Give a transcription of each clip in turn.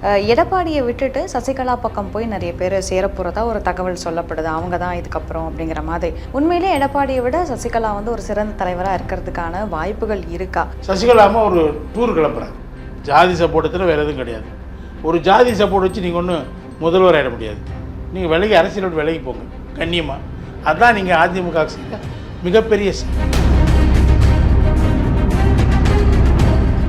எடப்பாடியை விட்டுட்டு சசிகலா பக்கம் போய் நிறைய பேர் சேரப்போகிறதா ஒரு தகவல் சொல்லப்படுது. அவங்க தான் இதுக்கப்புறம் அப்படிங்கிற மாதிரி. உண்மையிலே எடப்பாடியை விட சசிகலா வந்து ஒரு சிறந்த தலைவராக இருக்கிறதுக்கான வாய்ப்புகள் இருக்கா? சசிகலாமா ஒரு டூர் கிளம்புறாங்க. ஜாதி சப்போர்ட்டத்தில் வேறு எதுவும் கிடையாது. ஒரு ஜாதி சப்போர்ட் வச்சு நீங்கள் ஒன்றும் முதல்வர் ஆகிட முடியாது. நீங்கள் விலகி அரசியலோட விலகி போங்க கண்ணியமாக. அதுதான் நீங்கள் அதிமுக மிகப்பெரிய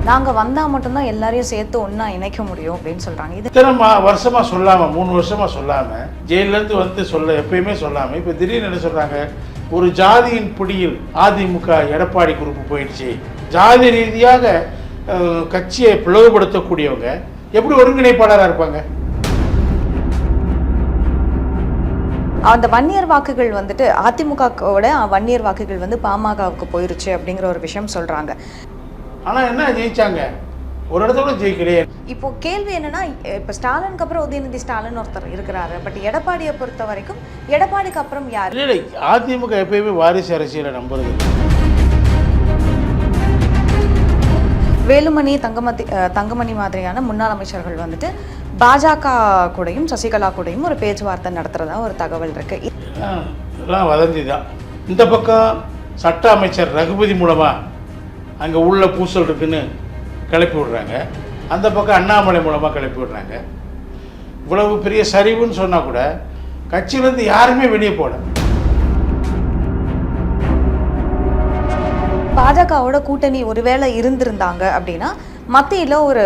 நாங்கள் வந்தால் மட்டும்தான் எல்லாரையும் சேர்த்து ஒன்றா இணைக்க முடியும் அப்படின்னு சொல்கிறாங்க. இது இத்தனை வருஷமாக சொல்லாமல் 3 வருஷமாக சொல்லாமல் ஜெயிலேருந்து வந்து எப்பயுமே சொல்லாமல் இப்போ திடீர்னு என்ன சொல்கிறாங்க, ஒரு ஜாதியின் பிடியில் அதிமுக எடப்பாடி குரூப் போயிடுச்சு. ஜாதி ரீதியாக கட்சியை பிளவுபடுத்தக்கூடியவங்க எப்படி ஒருங்கிணைப்பாளராக இருப்பாங்க? அந்த வன்னியர் வாக்குகள் வந்துட்டு அதிமுகவோட வன்னியர் வாக்குகள் வந்து பாமகவுக்கு போயிருச்சு அப்படிங்கிற ஒரு விஷயம் சொல்கிறாங்க. ஆனால் என்ன ஜெயிச்சாங்க? ஒரு இடத்தோட ஜெயிக்கலையே. இப்போ கேள்வி என்னன்னா, இப்போ ஸ்டாலினுக்கு அப்புறம் உதயநிதி ஸ்டாலின் ஒருத்தர் இருக்கிறாரு. பட் எடப்பாடியை பொறுத்த வரைக்கும் எடப்பாடிக்கு அப்புறம் யார்? இல்லை, அதிமுக எப்பயுமே வாரிசு அரசியலை நம்புறது. வேலுமணி, தங்கமணி மாதிரியான முன்னாள் அமைச்சர்கள் வந்துட்டு பாஜக கூடயும் சசிகலா கூடயும் ஒரு பேச்சுவார்த்தை நடத்துறதா ஒரு தகவல் இருக்கு. இதெல்லாம் வதந்தி தான். இந்த பக்கம் சட்ட அமைச்சர் ரகுபதி மூலமாக அங்கே உள்ள பூசல் இருக்குன்னு கிளப்பி விடுறாங்க. அந்த பக்கம் அண்ணாமலை மூலமாக கிளப்பி விடுறாங்க. இவ்வளவு பெரிய சரிவுன்னு சொன்னால் கூட கட்சியிலேருந்து யாருமே வெளியே போகல. பாஜகவோட கூட்டணி ஒருவேளை இருந்திருந்தாங்க அப்படின்னா மத்தியில் ஒரு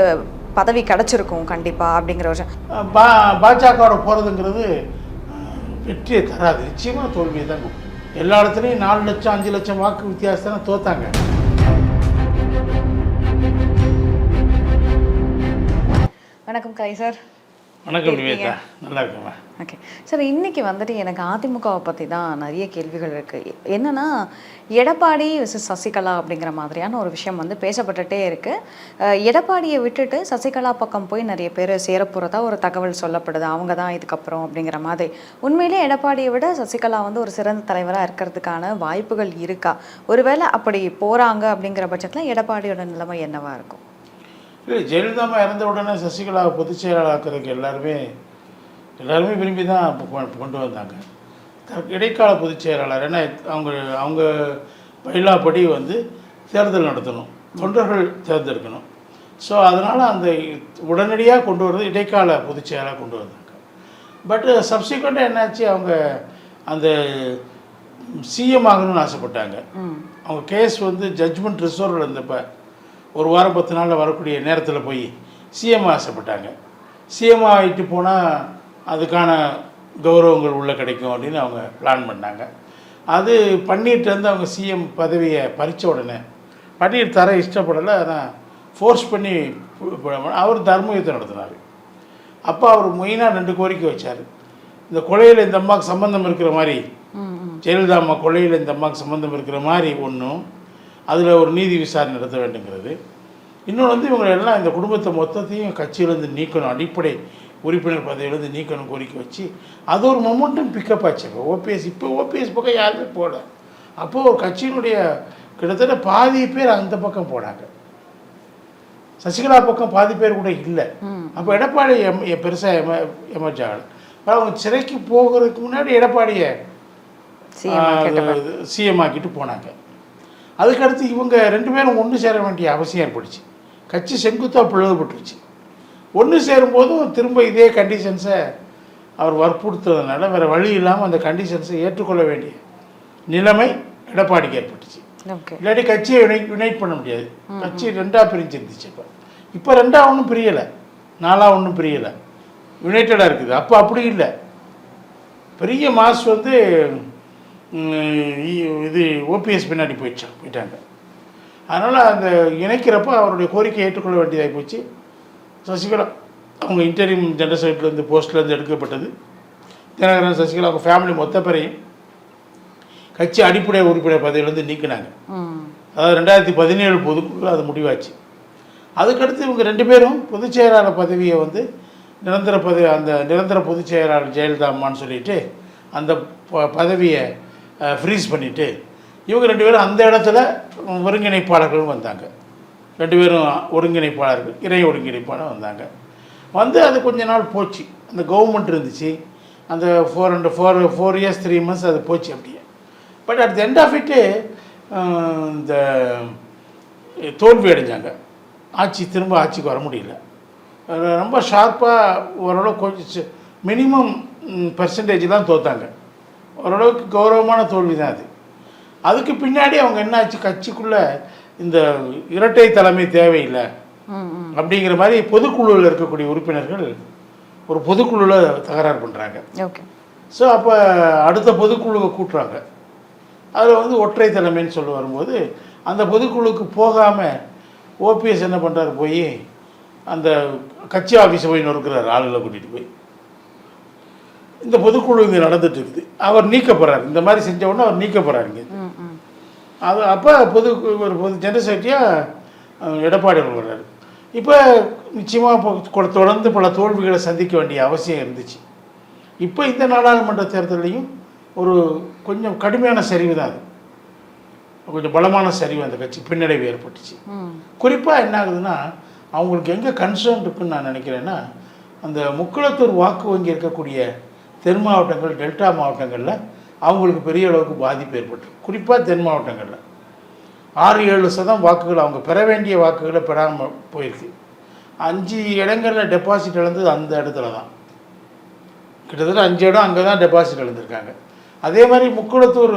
பதவி கிடைச்சிருக்கும் கண்டிப்பாக அப்படிங்கிற ஒரு பாஜகவோட போகிறதுங்கிறது வெற்றியை தராது. நிச்சயமாக தோல்வியை தான் கொடுக்கும். எல்லா இடத்துலையும் 4 லட்சம் 5 லட்சம் வாக்கு வித்தியாசத்தான தோத்தாங்க. வணக்கம் கலை சார். வணக்கம் நிவேதா, நல்லா இருக்குமா? ஓகே சார், இன்றைக்கி வந்துட்டு எனக்கு அதிமுகவை பற்றி தான் நிறைய கேள்விகள் இருக்குது. என்னென்னா, எடப்பாடி சசிகலா அப்படிங்கிற மாதிரியான ஒரு விஷயம் வந்து பேசப்பட்டுகிட்டே இருக்குது. எடப்பாடியை விட்டுட்டு சசிகலா பக்கம் போய் நிறைய பேர் சேரப்போகிறதா ஒரு தகவல் சொல்லப்படுது. அவங்க தான் இதுக்கப்புறம் அப்படிங்கிற மாதிரி. உண்மையிலே எடப்பாடியை விட சசிகலா வந்து ஒரு சிறந்த தலைவராக இருக்கிறதுக்கான வாய்ப்புகள் இருக்கா? ஒருவேளை அப்படி போகிறாங்க அப்படிங்கிற பட்சத்தில் எடப்பாடியோட நிலைமை என்னவாக இருக்கும்? இல்லை, ஜெயலலிதா இறந்த உடனே சசிகலாவை பொதுச் செயலாளராக்கிறதுக்கு எல்லாருமே விரும்பி தான் கொண்டு வந்தாங்க. இடைக்கால பொதுச் செயலாளர். ஏன்னா அவங்க பயிலாப்படி வந்து தேர்தல் நடத்தணும், தொண்டர்கள் தேர்ந்தெடுக்கணும். ஸோ அதனால் அந்த உடனடியாக கொண்டு வர்றது இடைக்கால பொதுச் செயலாளராக கொண்டு வந்தாங்க. பட் சப்சிக்வெண்ட்டாக என்னாச்சு, அவங்க அந்த சிஎம் ஆகணும்னு ஆசைப்பட்டாங்க. அவங்க கேஸ் வந்து ஜட்ஜ்மெண்ட் ரிசர்வில் இருந்தப்போ ஒரு வாரம் 10 நாளில் வரக்கூடிய நேரத்தில் போய் சிஎம் ஆசைப்பட்டாங்க. சிஎம் ஆகிட்டு போனால் அதுக்கான கௌரவங்கள் உள்ளே கிடைக்கும் அப்படின்னு அவங்க பிளான் பண்ணாங்க. அது பன்னீர்ட்டு வந்து அவங்க சிஎம் பதவியை பறித்த உடனே பன்னீர் தர இஷ்டப்படலை. ஆனால் ஃபோர்ஸ் பண்ணி அவர் தர்ம யுத்தம் நடத்தினார். அப்போ அவர் மெயினாக 2 கோரிக்கை வச்சார். இந்த கொலையில் இந்த அம்மாவுக்கு சம்மந்தம் இருக்கிற மாதிரி, ஜெயலலிதா அம்மா கொலையில் இந்த அம்மாவுக்கு சம்மந்தம் இருக்கிற மாதிரி ஒன்றும், அதில் ஒரு நீதி விசாரணை நடத்த வேண்டுங்கிறது. இன்னொன்று வந்து இவங்க எல்லாம் இந்த குடும்பத்தை மொத்தத்தையும் கட்சியிலேருந்து நீக்கணும், அடிப்படை உறுப்பினர் பதவியிலேருந்து நீக்கணும் கோரிக்கை வச்சு அது ஒரு மொமெண்டம் பிக்கப் ஆச்சு. இப்போ ஓபிஎஸ் பக்கம் யாருமே போகல. அப்போது ஒரு கட்சியினுடைய கிட்டத்தட்ட பாதி பேர் அந்த பக்கம் போனாங்க. சசிகலா பக்கம் பாதி பேர் கூட இல்லை. அப்போ எடப்பாடி பெருசாக எமர்ஜ் ஆகலை. அவங்க சிறைக்கு போகிறதுக்கு முன்னாடி எடப்பாடியை சிஎம் ஆக்கிட்டு போனாங்க. அதுக்கடுத்து இவங்க 2 பேரும் ஒன்று சேர வேண்டிய அவசியம் ஏற்பட்டுச்சு. கட்சி செங்குத்தாக பிளவுபட்டுருச்சு. ஒன்று சேரும்போதும் திரும்ப இதே கண்டிஷன்ஸை அவர் வற்புறுத்துறதுனால வேறு வழி இல்லாமல் அந்த கண்டிஷன்ஸை ஏற்றுக்கொள்ள வேண்டிய நிலைமை எடப்பாடிக்கு ஏற்பட்டுச்சு. இல்லாட்டி கட்சியை யுனைட் பண்ண முடியாது. கட்சி 2ஆக பிரிஞ்சிருந்துச்சு. இப்போ 2ஆக ஒன்றும் பிரியலை, 4ஆக ஒன்றும் பிரியலை, யுனைட்டடாக இருக்குது. அப்போ அப்படி இல்லை. பெரிய மாஸ் வந்து இது ஓபிஎஸ் பின்னாடி போயிட்டாங்க. அதனால் அந்த இணைக்கிறப்ப அவருடைய கோரிக்கையை ஏற்றுக்கொள்ள வேண்டியதாகி போச்சு. சசிகலா அவங்க இன்டர்வியூ ஜெனரல் செக்ரட்டரிலேருந்து போஸ்ட்லேருந்து எடுக்கப்பட்டது. தினகரன், சசிகலா அவங்க ஃபேமிலி மொத்த பேரையும் கட்சி அடிப்படை உறுப்பினர் பதவியிலேருந்து நீக்கினாங்க. அதாவது 2017 பொதுக்குழு அது முடிவாச்சு. அதுக்கடுத்து இவங்க 2 பேரும் பொதுச் செயலாளர் பதவியை வந்து நிரந்தர பொதுச் செயலாளர் ஜெயலலிதா அம்மான்னு சொல்லிட்டு அந்த பதவியை ஃப்ரீஸ் பண்ணிவிட்டு இவங்க 2 பேரும் அந்த இடத்துல ஒருங்கிணைப்பாளர்கள் வந்தாங்க. 2 பேரும் ஒருங்கிணைப்பாளர்கள், இணை ஒருங்கிணைப்பாளர் வந்தாங்க. வந்து அது கொஞ்ச நாள் போச்சு. அந்த கவர்மெண்ட் இருந்துச்சு, அந்த 4 இயர்ஸ் 3 மந்த்ஸ் அது போச்சு அப்படியே. But at the end of it இந்த தோல்வி அடைஞ்சாங்க. திரும்ப ஆட்சிக்கு வர முடியல. ரொம்ப ஷார்ப்பாக ஓரளவு கொஞ்சம் மினிமம் பெர்சன்டேஜ் தான் தோத்தாங்க. ஓரளவுக்கு கௌரவமான தோல்வி தான் அது. அதுக்கு பின்னாடி அவங்க என்ன ஆச்சு, கட்சிக்குள்ளே இந்த இரட்டை தலைமை தேவையில்லை அப்படிங்கிற மாதிரி பொதுக்குழுவில் இருக்கக்கூடிய உறுப்பினர்கள் ஒரு பொதுக்குழுவில் தகராறு பண்ணுறாங்க. ஓகே. ஸோ அப்போ அடுத்த பொதுக்குழுவை கூட்டுறாங்க. அதில் வந்து ஒற்றை தலைமைன்னு சொல்லி வரும்போது அந்த பொதுக்குழுவுக்கு போகாமல் ஓபிஎஸ் என்ன பண்ணுறாரு, போய் அந்த கட்சி ஆஃபீஸை போய் நொறுக்கிறார், ஆளுகளை கூட்டிகிட்டு போய். இந்த பொதுக்குழு இங்கே நடந்துட்டு இருக்குது, அவர் நீக்கப்படுறாரு. இந்த மாதிரி செஞ்ச உடனே அவர் நீக்கப்படுறாரு இங்கே. அது அப்போ ஒரு ஜெனரல் செக்ரட்டரியாக எடப்பாடி அவர் வர்றாரு. இப்போ நிச்சயமாக தொடர்ந்து பல தோல்விகளை சந்திக்க வேண்டிய அவசியம் இருந்துச்சு. இப்போ இந்த நாடாளுமன்ற தேர்தலையும் ஒரு கொஞ்சம் கடுமையான சரிவு தான் அது, கொஞ்சம் பலமான சரிவு அந்த கட்சி பின்னடைவு ஏற்பட்டுச்சு. குறிப்பாக என்ன ஆகுதுன்னா, அவங்களுக்கு எங்கே கன்சர்ன் இருக்குன்னு நான் நினைக்கிறேன்னா, அந்த முக்குளத்தூர் வாக்கு வங்கி இருக்கக்கூடிய தென் மாவட்டங்கள், டெல்டா மாவட்டங்களில் அவங்களுக்கு பெரிய அளவுக்கு பாதிப்பு ஏற்பட்டு, குறிப்பாக தென் மாவட்டங்களில் 6-7% வாக்குகள் அவங்க பெற வேண்டிய வாக்குகளை பெறாமல் போயிருக்கு. 5 இடங்களில் டெபாசிட் இழந்தது அந்த இடத்துல தான். கிட்டத்தட்ட 5 இடம் அங்கே தான் டெபாசிட் இழந்திருக்காங்க. அதே மாதிரி முக்குளத்தூர்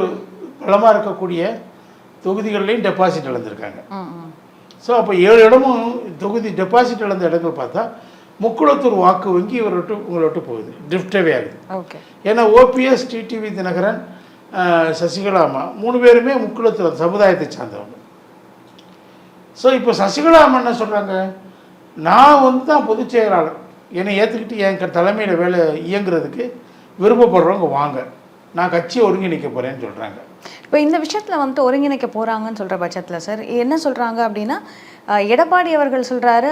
பலமாக இருக்கக்கூடிய தொகுதிகள்லையும் டெபாசிட் இழந்திருக்காங்க. ஸோ அப்போ 7 இடமும் தொகுதி டெபாசிட் இழந்த இடங்கள் பார்த்தா முக்குளத்தூர் வாக்கு வங்கி உங்களை விட்டு போகுது, ட்ரிஃப்டவே ஆகுது. ஓகே. ஏன்னா ஓபிஎஸ், டிடிவி தினகரன், சசிகலா அம்மா 3 பேருமே முக்குளத்தூர் சமுதாயத்தை சார்ந்தவங்க. ஸோ இப்போ சசிகலா அம்மா என்ன சொல்கிறாங்க, நான் வந்து தான் பொதுச் செயலாளர், என்னை ஏற்றுக்கிட்டு என் தலைமையில் வேலை இயங்குறதுக்கு விருப்பப்படுறவங்க வாங்க, நான் கட்சியை ஒருங்கிணைக்க போகிறேன்னு சொல்கிறாங்க. இப்போ இந்த விஷயத்தில் வந்துட்டு ஒருங்கிணைக்க போகிறாங்கன்னு சொல்கிற பட்சத்தில் சார் என்ன சொல்கிறாங்க அப்படின்னா, எடப்பாடி அவர்கள் சொல்கிறாரு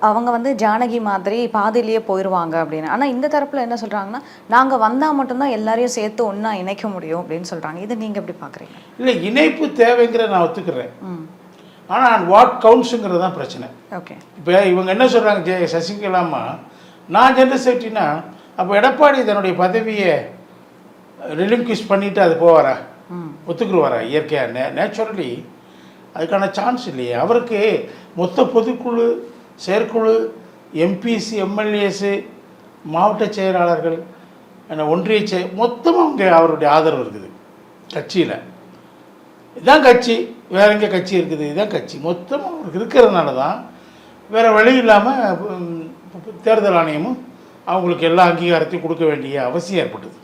அவங்க வந்து ஜானகி மாதிரி பாதியிலேயே போயிடுவாங்க அப்படின்னு. ஆனால் இந்த தரப்பில் என்ன சொல்கிறாங்கன்னா, நாங்கள் வந்தால் மட்டும்தான் எல்லாரையும் சேர்த்து ஒன்றா இணைக்க முடியும் அப்படின்னு சொல்கிறாங்க. இதை நீங்கள் எப்படி பார்க்குறீங்க? இல்லை, இணைப்பு தேவைங்கிற நான் ஒத்துக்கிறேன். ஆனால் வாட் கவுண்ட்ஸுங்கிறது தான் பிரச்சனை. ஓகே. இப்போ இவங்க என்ன சொல்கிறாங்க, சசிகலாமா நான் ஜெனரல் செக்ரட்டரினா, அப்போ எடப்பாடி தன்னுடைய பதவியை ரிலிங்க்விஷ் பண்ணிவிட்டு அது போவாரா, ஒத்துக்குருவாரா? இயற்கையாக நேச்சுரலி அதுக்கான சான்ஸ் இல்லையே. அவருக்கு மொத்த பொதுக்குழு, செயற்குழு, எம்பிசி, எம்எல்ஏஸு, மாவட்ட செயலாளர்கள், ஒன்றிய மொத்தமாக அங்கே அவருடைய ஆதரவு இருக்குது கட்சியில். இதுதான் கட்சி, வேற எங்கே கட்சி இருக்குது, இதுதான் கட்சி மொத்தமாக அவருக்கு இருக்கிறதுனால தான் வேறு வழி இல்லாமல் தேர்தல் ஆணையமும் அவங்களுக்கு எல்லா அங்கீகாரத்தையும் கொடுக்க வேண்டிய அவசியம் ஏற்பட்டது.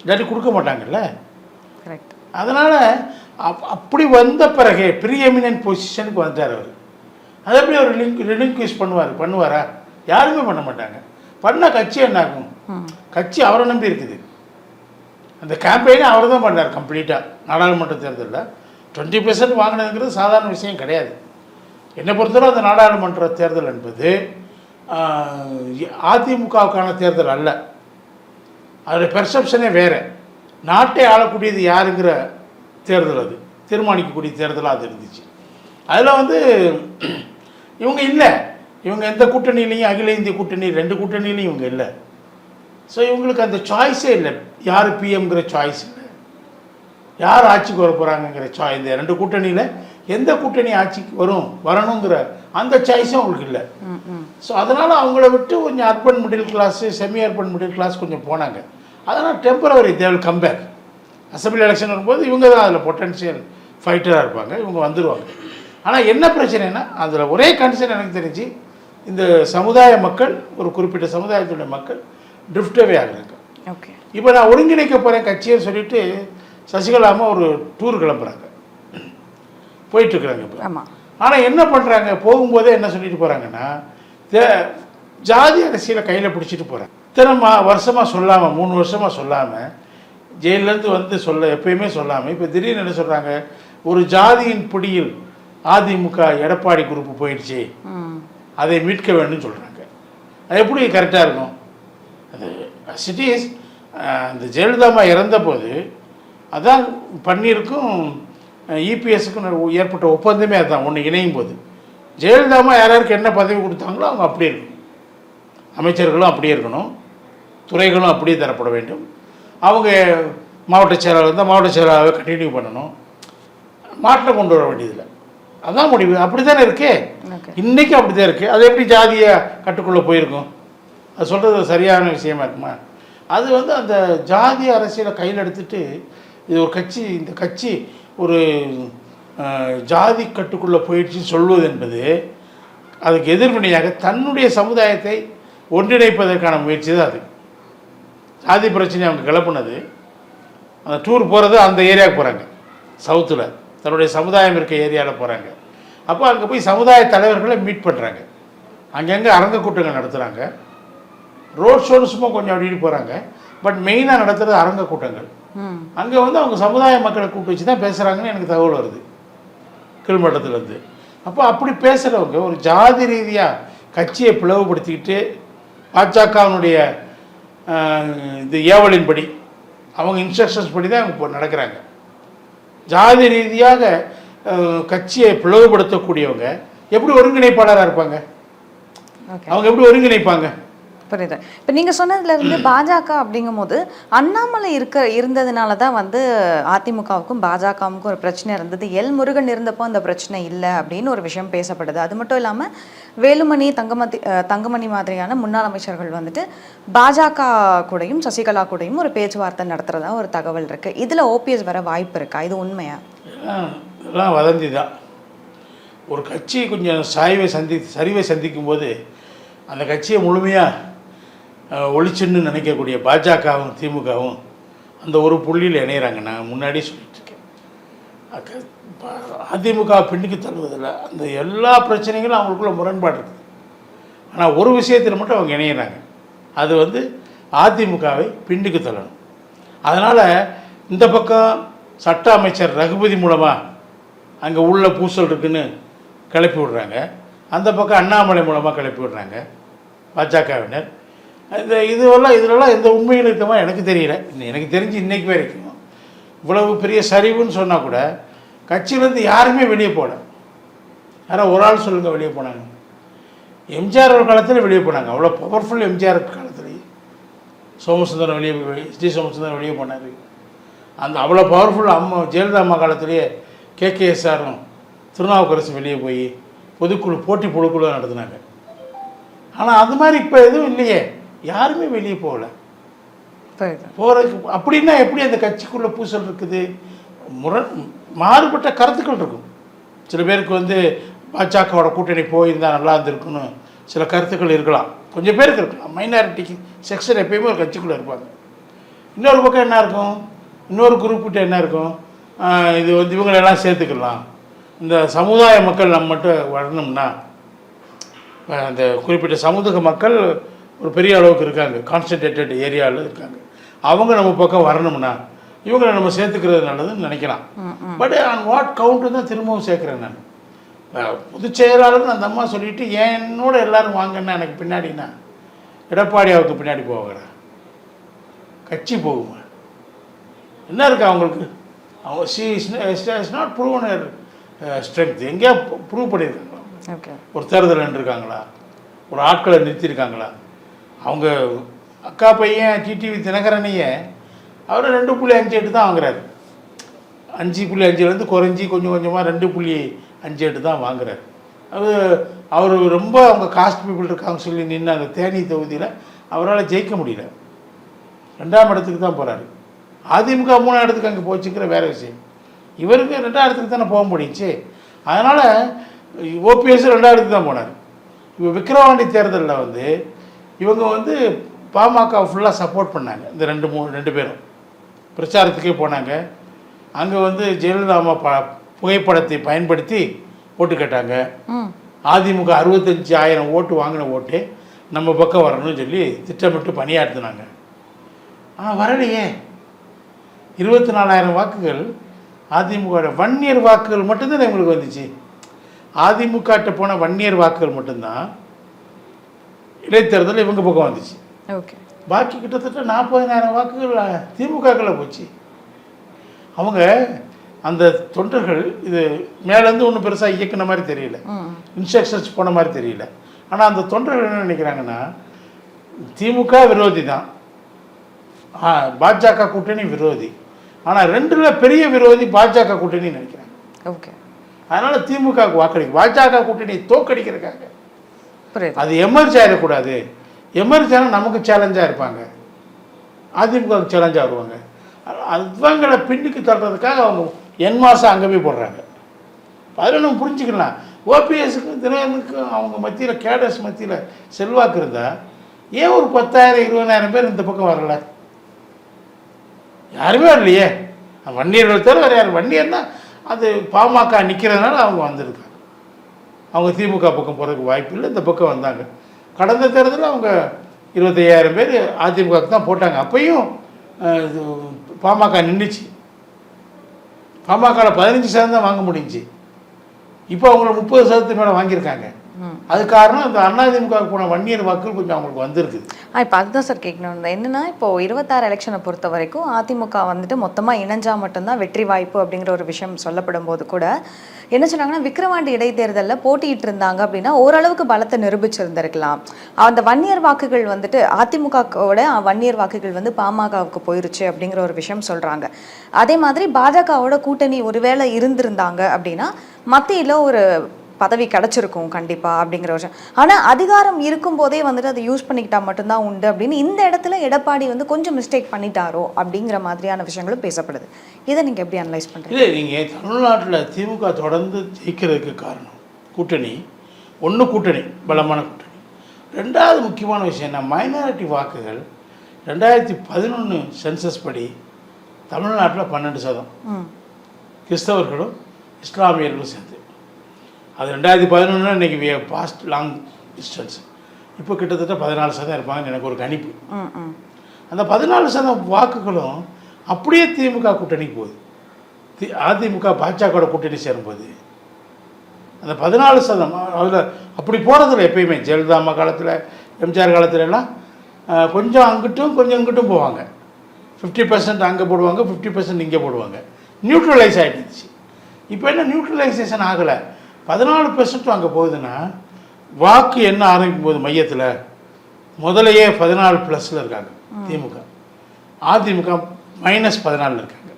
இல்லாட்டி கொடுக்க மாட்டாங்கல்ல. கரெக்ட். அதனால் அப்படி வந்த பிறகு ப்ரீஎமினன்ட் பொசிஷனுக்கு வந்துட்டார் அவர். அதை எப்படி அவர் ரிலிங்க்விஷ் பண்ணுவாரா? யாருமே பண்ண மாட்டாங்க. பண்ண கட்சி என்ன ஆகும்? கட்சி அவரை நம்பி இருக்குது. அந்த கேம்பெயினை அவர் தான் பண்ணார் கம்ப்ளீட்டாக. நாடாளுமன்ற தேர்தலில் 20% வாங்கினதுங்கிறது சாதாரண விஷயம் கிடையாது. என்னை பொறுத்தவரை அந்த நாடாளுமன்ற தேர்தல் என்பது அதிமுகவுக்கான தேர்தல் அல்ல. அதோடைய பெர்செப்ஷனே வேறு. நாட்டை ஆளக்கூடியது யாருங்கிற தேர்தல், அது தீர்மானிக்கக்கூடிய தேர்தலாக அது இருந்துச்சு. அதில் வந்து இவங்க இல்லை, இவங்க எந்த கூட்டணியிலையும், அகில இந்திய கூட்டணி 2 கூட்டணியிலையும் இவங்க இல்லை. ஸோ இவங்களுக்கு அந்த சாய்ஸே இல்லை. யார் பிஎம்ங்கிற சாய்ஸ் இல்லை, யார் ஆட்சிக்கு வர போகிறாங்கங்கிற இந்த 2 கூட்டணியில் எந்த கூட்டணி ஆட்சிக்கு வரணுங்கிற அந்த சாய்ஸும் அவங்களுக்கு இல்லை. ஸோ அதனால் அவங்கள விட்டு கொஞ்சம் urban middle class, semi urban middle class கொஞ்சம் போனாங்க. அதனால் temporary they will come back. Assembly election வரும்போது இவங்க தான் அதில் பொட்டன்ஷியல் ஃபைட்டராக இருப்பாங்க, இவங்க வந்துடுவாங்க. ஆனால் என்ன பிரச்சனைனா, அதில் ஒரே கண்டிஷன் எனக்கு தெரிஞ்சு, இந்த சமுதாய மக்கள், ஒரு குறிப்பிட்ட சமுதாயத்துடைய மக்கள் ட்ரிஃப்டவே ஆகுறாங்க. ஓகே. இப்போ நான் ஒருங்கிணைக்க போகிறேன் கட்சியை சொல்லிட்டு சசிகலாமா ஒரு டூர் கிளம்புறாங்க, போயிட்டுருக்குறாங்க இப்போ. ஆமாம். ஆனால் என்ன பண்ணுறாங்க, போகும்போதே என்ன சொல்லிட்டு போகிறாங்கன்னா, ஜாதி அரசியலை கையில் பிடிச்சிட்டு போகிறாங்க. இத்தனை வருஷமாக சொல்லாமல், 3 வருஷமாக சொல்லாமல், ஜெயிலேருந்து வந்து எப்பயுமே சொல்லாமல், இப்போ திடீர்னு என்ன சொல்கிறாங்க, ஒரு ஜாதியின் பிடியில் அதிமுக எடப்பாடி குரூப்பு போயிடுச்சு, அதை மீட்க வேண்டும்னு சொல்கிறாங்க. அது எப்படி கரெக்டாக இருக்கும்? அது சிட்டிஸ் அந்த ஜெயலலிதாமா இறந்தபோது அதான் பன்னீருக்கும் இபிஎஸ்க்கும் ஏற்பட்ட ஒப்பந்தமே அதுதான். ஒன்று இணையும் போது ஜெயலலிதாமா யாருக்கு என்ன பதவி கொடுத்தாங்களோ அவங்க அப்படி இருக்கும். அமைச்சர்களும் அப்படியே இருக்கணும், துறைகளும் அப்படியே தரப்பட வேண்டும். அவங்க மாவட்ட செயலாளர் இருந்தால் மாவட்ட செயலாளரை கண்டினியூ பண்ணணும், மாற்றம் கொண்டு வர வேண்டியதில்லை. அதான் முடிவு. அப்படி தானே இருக்கு இன்றைக்கி, அப்படி தான் இருக்குது. அது எப்படி ஜாதியை கட்டுக்குள்ளே போயிருக்கும்? அது சொல்கிறது சரியான விஷயமா இருக்குமா? அது வந்து அந்த ஜாதி அரசியலை கையில் எடுத்துகிட்டு இது ஒரு கட்சி, இந்த கட்சி ஒரு ஜாதி கட்டுக்குள்ளே போயிடுச்சுன்னு சொல்வது என்பது அதுக்கு எதிர்வினையாக தன்னுடைய சமுதாயத்தை ஒன்றிணைப்பதற்கான முயற்சி தான் அது. ஜாதி பிரச்சனை அவங்க கிளப்புனது, அந்த டூர் போகிறது அந்த ஏரியாவுக்கு போகிறாங்க, சவுத்தில் தன்னுடைய சமுதாயம் இருக்க ஏரியாவில் போகிறாங்க. அப்போ அங்கே போய் சமுதாய தலைவர்களை மீட் பண்ணுறாங்க, அங்கங்கே அரங்க கூட்டங்கள் நடத்துகிறாங்க, ரோட் ஷோன்னு சும்மா கொஞ்சம் அப்படி போகிறாங்க. பட் மெயினாக நடத்துகிறது அரங்க கூட்டங்கள். அங்கே வந்து அவங்க சமுதாய மக்களை கூப்பிட்டு வச்சு தான் பேசுகிறாங்கன்னு எனக்கு தகவல் வருது கீழ்மட்டத்துலேருந்து. அப்போ அப்படி பேசுகிறவங்க ஒரு ஜாதி ரீதியாக கட்சியை பிளவுபடுத்திக்கிட்டு பாஜகவினுடைய இது ஏவலின்படி அவங்க இன்ஸ்ட்ரக்ஷன்ஸ் படி தான் அவங்க இப்போ நடக்கிறாங்க. ஜாதி ரீதியாக கட்சியை பிளவுபடுத்தக்கூடியவங்க எப்படி ஒருங்கிணைப்பாளராக இருப்பாங்க? அவங்க எப்படி ஒருங்கிணைப்பாங்க? புரியுது. இப்போ நீங்கள் சொன்னதுலேருந்து பாஜக அப்படிங்கும் போது அண்ணாமலை இருந்ததுனால தான் வந்து அதிமுகவுக்கும் பாஜகவுக்கும் ஒரு பிரச்சனை இருந்தது. முருகன் இருந்தப்போ அந்த பிரச்சனை இல்லை அப்படின்னு ஒரு விஷயம் பேசப்படுது. அது மட்டும் இல்லாமல் வேலுமணி, தங்கமணி மாதிரியான முன்னாள் அமைச்சர்கள் வந்துட்டு பாஜக கூடயும் சசிகலா கூடயும் ஒரு பேச்சுவார்த்தை நடத்துகிறதா ஒரு தகவல் இருக்குது. இதில் ஓபிஎஸ் வர வாய்ப்பு இருக்கா? இது உண்மையா? இதெல்லாம் வதந்தி தான். ஒரு கட்சி கொஞ்சம் சரிவை சந்திக்கும் போது அந்த கட்சியை முழுமையாக ஒழிச்சுன்னு நினைக்கக்கூடிய பாஜகவும் திமுகவும் அந்த ஒரு புள்ளியில் இணையிறாங்க. நான் முன்னாடி சொல்லிட்டுருக்கேன், அதிமுக பின்னுக்கு தள்ளுவதில்லை, அந்த எல்லா பிரச்சனைகளும் அவங்களுக்குள்ள முரண்பாடு இருக்குது. ஆனால் ஒரு விஷயத்தில் மட்டும் அவங்க இணையிறாங்க, அது வந்து அதிமுகவை பின்னுக்கு தள்ளணும். அதனால் இந்த பக்கம் சட்ட அமைச்சர் ரகுபதி மூலமாக அங்கே உள்ள பூசல் இருக்குன்னு கிளப்பி விடுறாங்க, அந்த பக்கம் அண்ணாமலை மூலமாக கிளப்பி விடுறாங்க பாஜகவினர். இதிலெல்லாம் எந்த உண்மைகள் இருக்கமா எனக்கு தெரியல. எனக்கு தெரிஞ்சு இன்றைக்கு வரைக்கும் இவ்வளவு பெரிய சரிவுன்னு சொன்னால் கூட கட்சியிலேருந்து யாருமே வெளியே போகல. யாராவது ஒரு ஆள் சொல்லுங்கள் வெளியே போனாங்க? எம்ஜிஆர் ஒரு காலத்தில் வெளியே போனாங்க, அவ்வளோ பவர்ஃபுல் எம்ஜிஆர் காலத்துலேயே. சோமசுந்தரம் வெளியே எஸ்டி சோமசுந்தரம் வெளியே போனார். அந்த அவ்வளோ பவர்ஃபுல் ஜெயலலிதா அம்மா காலத்திலேயே கேகேஎஸ்ஆரும் திருநாவுக்கரசு வெளியே போய் பொதுக்குழு பொதுக்குழு நடத்துனாங்க. ஆனால் அது மாதிரி இப்போ எதுவும் இல்லையே, யாருமே வெளியே போகல. போகிறதுக்கு அப்படின்னா எப்படி அந்த கட்சிக்குள்ளே பூசல் இருக்குது? மாறுபட்ட கருத்துக்கள் இருக்கும். சில பேருக்கு வந்து பாஜகவோட கூட்டணி போயிருந்தால் நல்லா இருந்திருக்குன்னு சில கருத்துக்கள் இருக்கலாம், கொஞ்சம் பேருக்கு இருக்கலாம். மைனாரிட்டிக்கு செக்ஷன் எப்பயுமே ஒரு கட்சிக்குள்ளே இருப்பாங்க. இன்னொரு பக்கம் என்ன இருக்கும், இன்னொரு குரூப்பிட்ட என்ன இருக்கும், இது வந்து இவங்களெல்லாம் சேர்த்துக்கலாம், இந்த சமுதாய மக்கள் நம்ம மட்டும் வரணும்னா, அந்த குறிப்பிட்ட சமூக மக்கள் ஒரு பெரிய அளவுக்கு இருக்காங்க, கான்சன்ட்ரேட்டட் ஏரியாவில் இருக்காங்க, அவங்க நம்ம பக்கம் வரணும்னா இவங்களை நம்ம சேர்த்துக்கிறது நல்லதுன்னு நினைக்கலாம். பட் ஆன் வாட் கவுண்ட்டு தான் திரும்பவும் சேர்க்குறேன் நான். பொதுச் செயலாளர்னு அந்த அம்மா சொல்லிவிட்டு என்னோட எல்லோரும் வாங்கன்னா எனக்கு பின்னாடினா எடப்பாடியாவுக்கு பின்னாடி போகிறேன், கட்சி போகுமா? என்ன இருக்குது அவங்களுக்கு? அவங்க இஸ் நாட் ப்ரூவன் ஸ்ட்ரென்த். எங்கேயா ப்ரூவ் பண்ணியிருக்காங்களா? ஒரு தேர்தல் நின்றுருக்காங்களா? ஒரு ஆட்களை நிறுத்தியிருக்காங்களா? அவங்க அக்கா பையன் டிடிவி தினகரனையே அவர் 2.58 தான் வாங்குறாரு. 5.5லேருந்து குறைஞ்சி கொஞ்சம் கொஞ்சமாக 2.58 தான் வாங்குறாரு. அவர் ரொம்ப அவங்க காஸ்ட் பீப்புள் இருக்காங்க சொல்லி நின்று அந்த தேனி தொகுதியில் அவரால் ஜெயிக்க முடியல, 2ஆம் இடத்துக்கு தான் போகிறாரு. அதிமுக 3ஆம் இடத்துக்கு அங்கே போச்சுங்கிற வேறு விஷயம். இவருக்கு 2ஆம் இடத்துக்கு தானே போக முடிஞ்சிச்சு. அதனால் ஓபிஎஸ் 2ஆம் இடத்துக்கு தான் போனார். இப்போ விக்கிரவாண்டி தேர்தலில் வந்து இவங்க வந்து பாமக ஃபுல்லாக சப்போர்ட் பண்ணாங்க. இந்த 2 பேரும் பிரச்சாரத்துக்கே போனாங்க. அங்கே வந்து ஜெயலலிதா அம்மா புகைப்படத்தை பயன்படுத்தி ஓட்டு கேட்டாங்க. அதிமுக 65,000 ஓட்டு வாங்கின ஓட்டு நம்ம பக்கம் வரணும்னு சொல்லி திட்டமிட்டு பணியாற்றினாங்க. ஆனால் வரலையே. 24,000 வாக்குகள் அதிமுக வன்னியர் வாக்குகள் மட்டும்தான் இவங்களுக்கு வந்துச்சு. அதிமுகட்ட போன வன்னியர் வாக்குகள் மட்டும்தான் இடைத்தேர்தல் இவங்க பக்கம் வந்துச்சு. ஓகே, பாக்கி கிட்டத்தட்ட 40,000 வாக்குகள் திமுகவில் போச்சு. அவங்க அந்த தொண்டர்கள் இது மேலேருந்து ஒன்றும் பெருசாக இயக்குன மாதிரி தெரியல, இன்ஸ்ட்ரக்ஷன்ஸ் போன மாதிரி தெரியல. ஆனால் அந்த தொண்டர்கள் என்ன நினைக்கிறாங்கன்னா, திமுக விரோதி தான், பாஜக கூட்டணி விரோதி. ஆனால் ரெண்டுல பெரிய விரோதி பாஜக கூட்டணி நினைக்கிறாங்க. ஓகே. அதனால திமுக வாக்களிக்கும், பாஜக கூட்டணி தோக்கடிக்கிறதுக்காக. புரியுது. அது எமர்ஜ் ஆகிடக்கூடாது. எமர்ஜ் ஆனால் நமக்கு சேலஞ்சாக இருப்பாங்க, அதிமுகவுக்கு சேலஞ்சாக வருவாங்க. அவங்களை பின்னுக்கு தள்ளுறதுக்காக அவங்க என் மாதம் அங்கே போய் போடுறாங்க. அதில் நம்ம புரிஞ்சுக்கலாம், ஓபிஎஸ்க்கு தினகரனுக்கும் அவங்க மத்தியில் கேடர்ஸ் மத்தியில் செல்வாக்கு இருந்தால் ஏன் ஒரு 10,000 20,000 பேர் இந்த பக்கம் வரல? யாருமே வரலையே. வன்னியர்கள் தவிர வேறு யார்? வன்னியர்னா அது பாமக நிற்கிறதுனால அவங்க வந்திருக்காங்க. அவங்க திமுக பக்கம் போகிறதுக்கு வாய்ப்பு இல்லை, இந்த பக்கம் வந்தாங்க. கடந்த தேர்தலில் அவங்க 25,000 பேர் அதிமுகவுக்கு தான் போட்டாங்க. அப்பையும் பாமக நின்றுச்சு. பாமகவில் 15% தான் வாங்க முடிஞ்சிச்சு. இப்போ அவங்கள 30% மேலே வாங்கியிருக்காங்க. அது காரணம் இந்த அதிமுகவுக்கு போன வன்னியர் வாக்குகள் கொஞ்சம் அவங்களுக்கு வந்திருக்குது. இப்போ அதுதான் சார் கேட்கணும். என்னன்னா இப்போ 26 எலெக்ஷனை பொறுத்த வரைக்கும் அதிமுக வந்துட்டு மொத்தமாக இணைஞ்சா மட்டும்தான் வெற்றி வாய்ப்பு அப்படிங்கிற ஒரு விஷயம் சொல்லப்படும் போது கூட என்ன சொன்னாங்கன்னா, விக்கிரவாண்டி இடைத்தேர்தலில் போட்டிட்டு இருந்தாங்க அப்படின்னா ஓரளவுக்கு பலத்தை நிரூபிச்சிருந்திருக்கலாம். அந்த வன்னியர் வாக்குகள் வந்துட்டு அதிமுகவோட வன்னியர் வாக்குகள் வந்து பாமகவுக்கு போயிருச்சு அப்படிங்கிற ஒரு விஷயம் சொல்றாங்க. அதே மாதிரி பாஜகவோட கூட்டணி ஒருவேளை இருந்திருந்தாங்க அப்படின்னா மத்தியில் ஒரு பதவி கிடைச்சிருக்கும் கண்டிப்பா அப்படிங்கிற விஷயம். ஆனால் அதிகாரம் இருக்கும் போதே வந்துட்டு அதை யூஸ் பண்ணிக்கிட்டா மட்டும்தான் உண்டு அப்படின்னு இந்த இடத்துல எடப்பாடி வந்து கொஞ்சம் மிஸ்டேக் பண்ணிட்டாரோ அப்படிங்கிற மாதிரியான விஷயங்களும் பேசப்படுது. இதை நீங்கள் எப்படி அனலைஸ் பண்ணுறீங்க? இல்லை, நீங்கள் தமிழ்நாட்டில் திமுக தொடர்ந்து ஜெயிக்கிறதுக்கு காரணம் கூட்டணி. ஒன்று கூட்டணி, பலமான கூட்டணி. ரெண்டாவது முக்கியமான விஷயம் என்ன, மைனாரிட்டி வாக்குகள் 2011 சென்சஸ் படி தமிழ்நாட்டில் 12%, கிறிஸ்தவர்களும் இஸ்லாமியர்களும் சேர்ந்து. அது 2011 இன்றைக்கி பாஸ்ட் லாங் டிஸ்டன்ஸ். இப்போ கிட்டத்தட்ட 14% இருப்பாங்கன்னு எனக்கு ஒரு கணிப்பு. அந்த 14% வாக்குகளும் அப்படியே திமுக கூட்டணிக்கு போகுது. அதிமுக பாஜக கூட்டணி சேரும்போது அந்த 14% அதில் அப்படி போகிறதில்ல. எப்பயுமே ஜெயலலிதா அம்மா காலத்தில், எம்ஜிஆர் காலத்துல எல்லாம் கொஞ்சம் அங்கிட்டும் கொஞ்சம் இங்கிட்டும் போவாங்க. 50% அங்கே போடுவாங்க, 50% இங்கே போடுவாங்க. நியூட்ரலைஸ் ஆகிடுச்சு. இப்போ என்ன நியூட்ரலைசேஷன் ஆகலை, 14% அங்கே போகுதுன்னா வாக்கு என்ன ஆரம்பிக்கும் போது மையத்தில் முதலையே 14+ இருக்காங்க திமுக, அதிமுக -14 இருக்காங்க.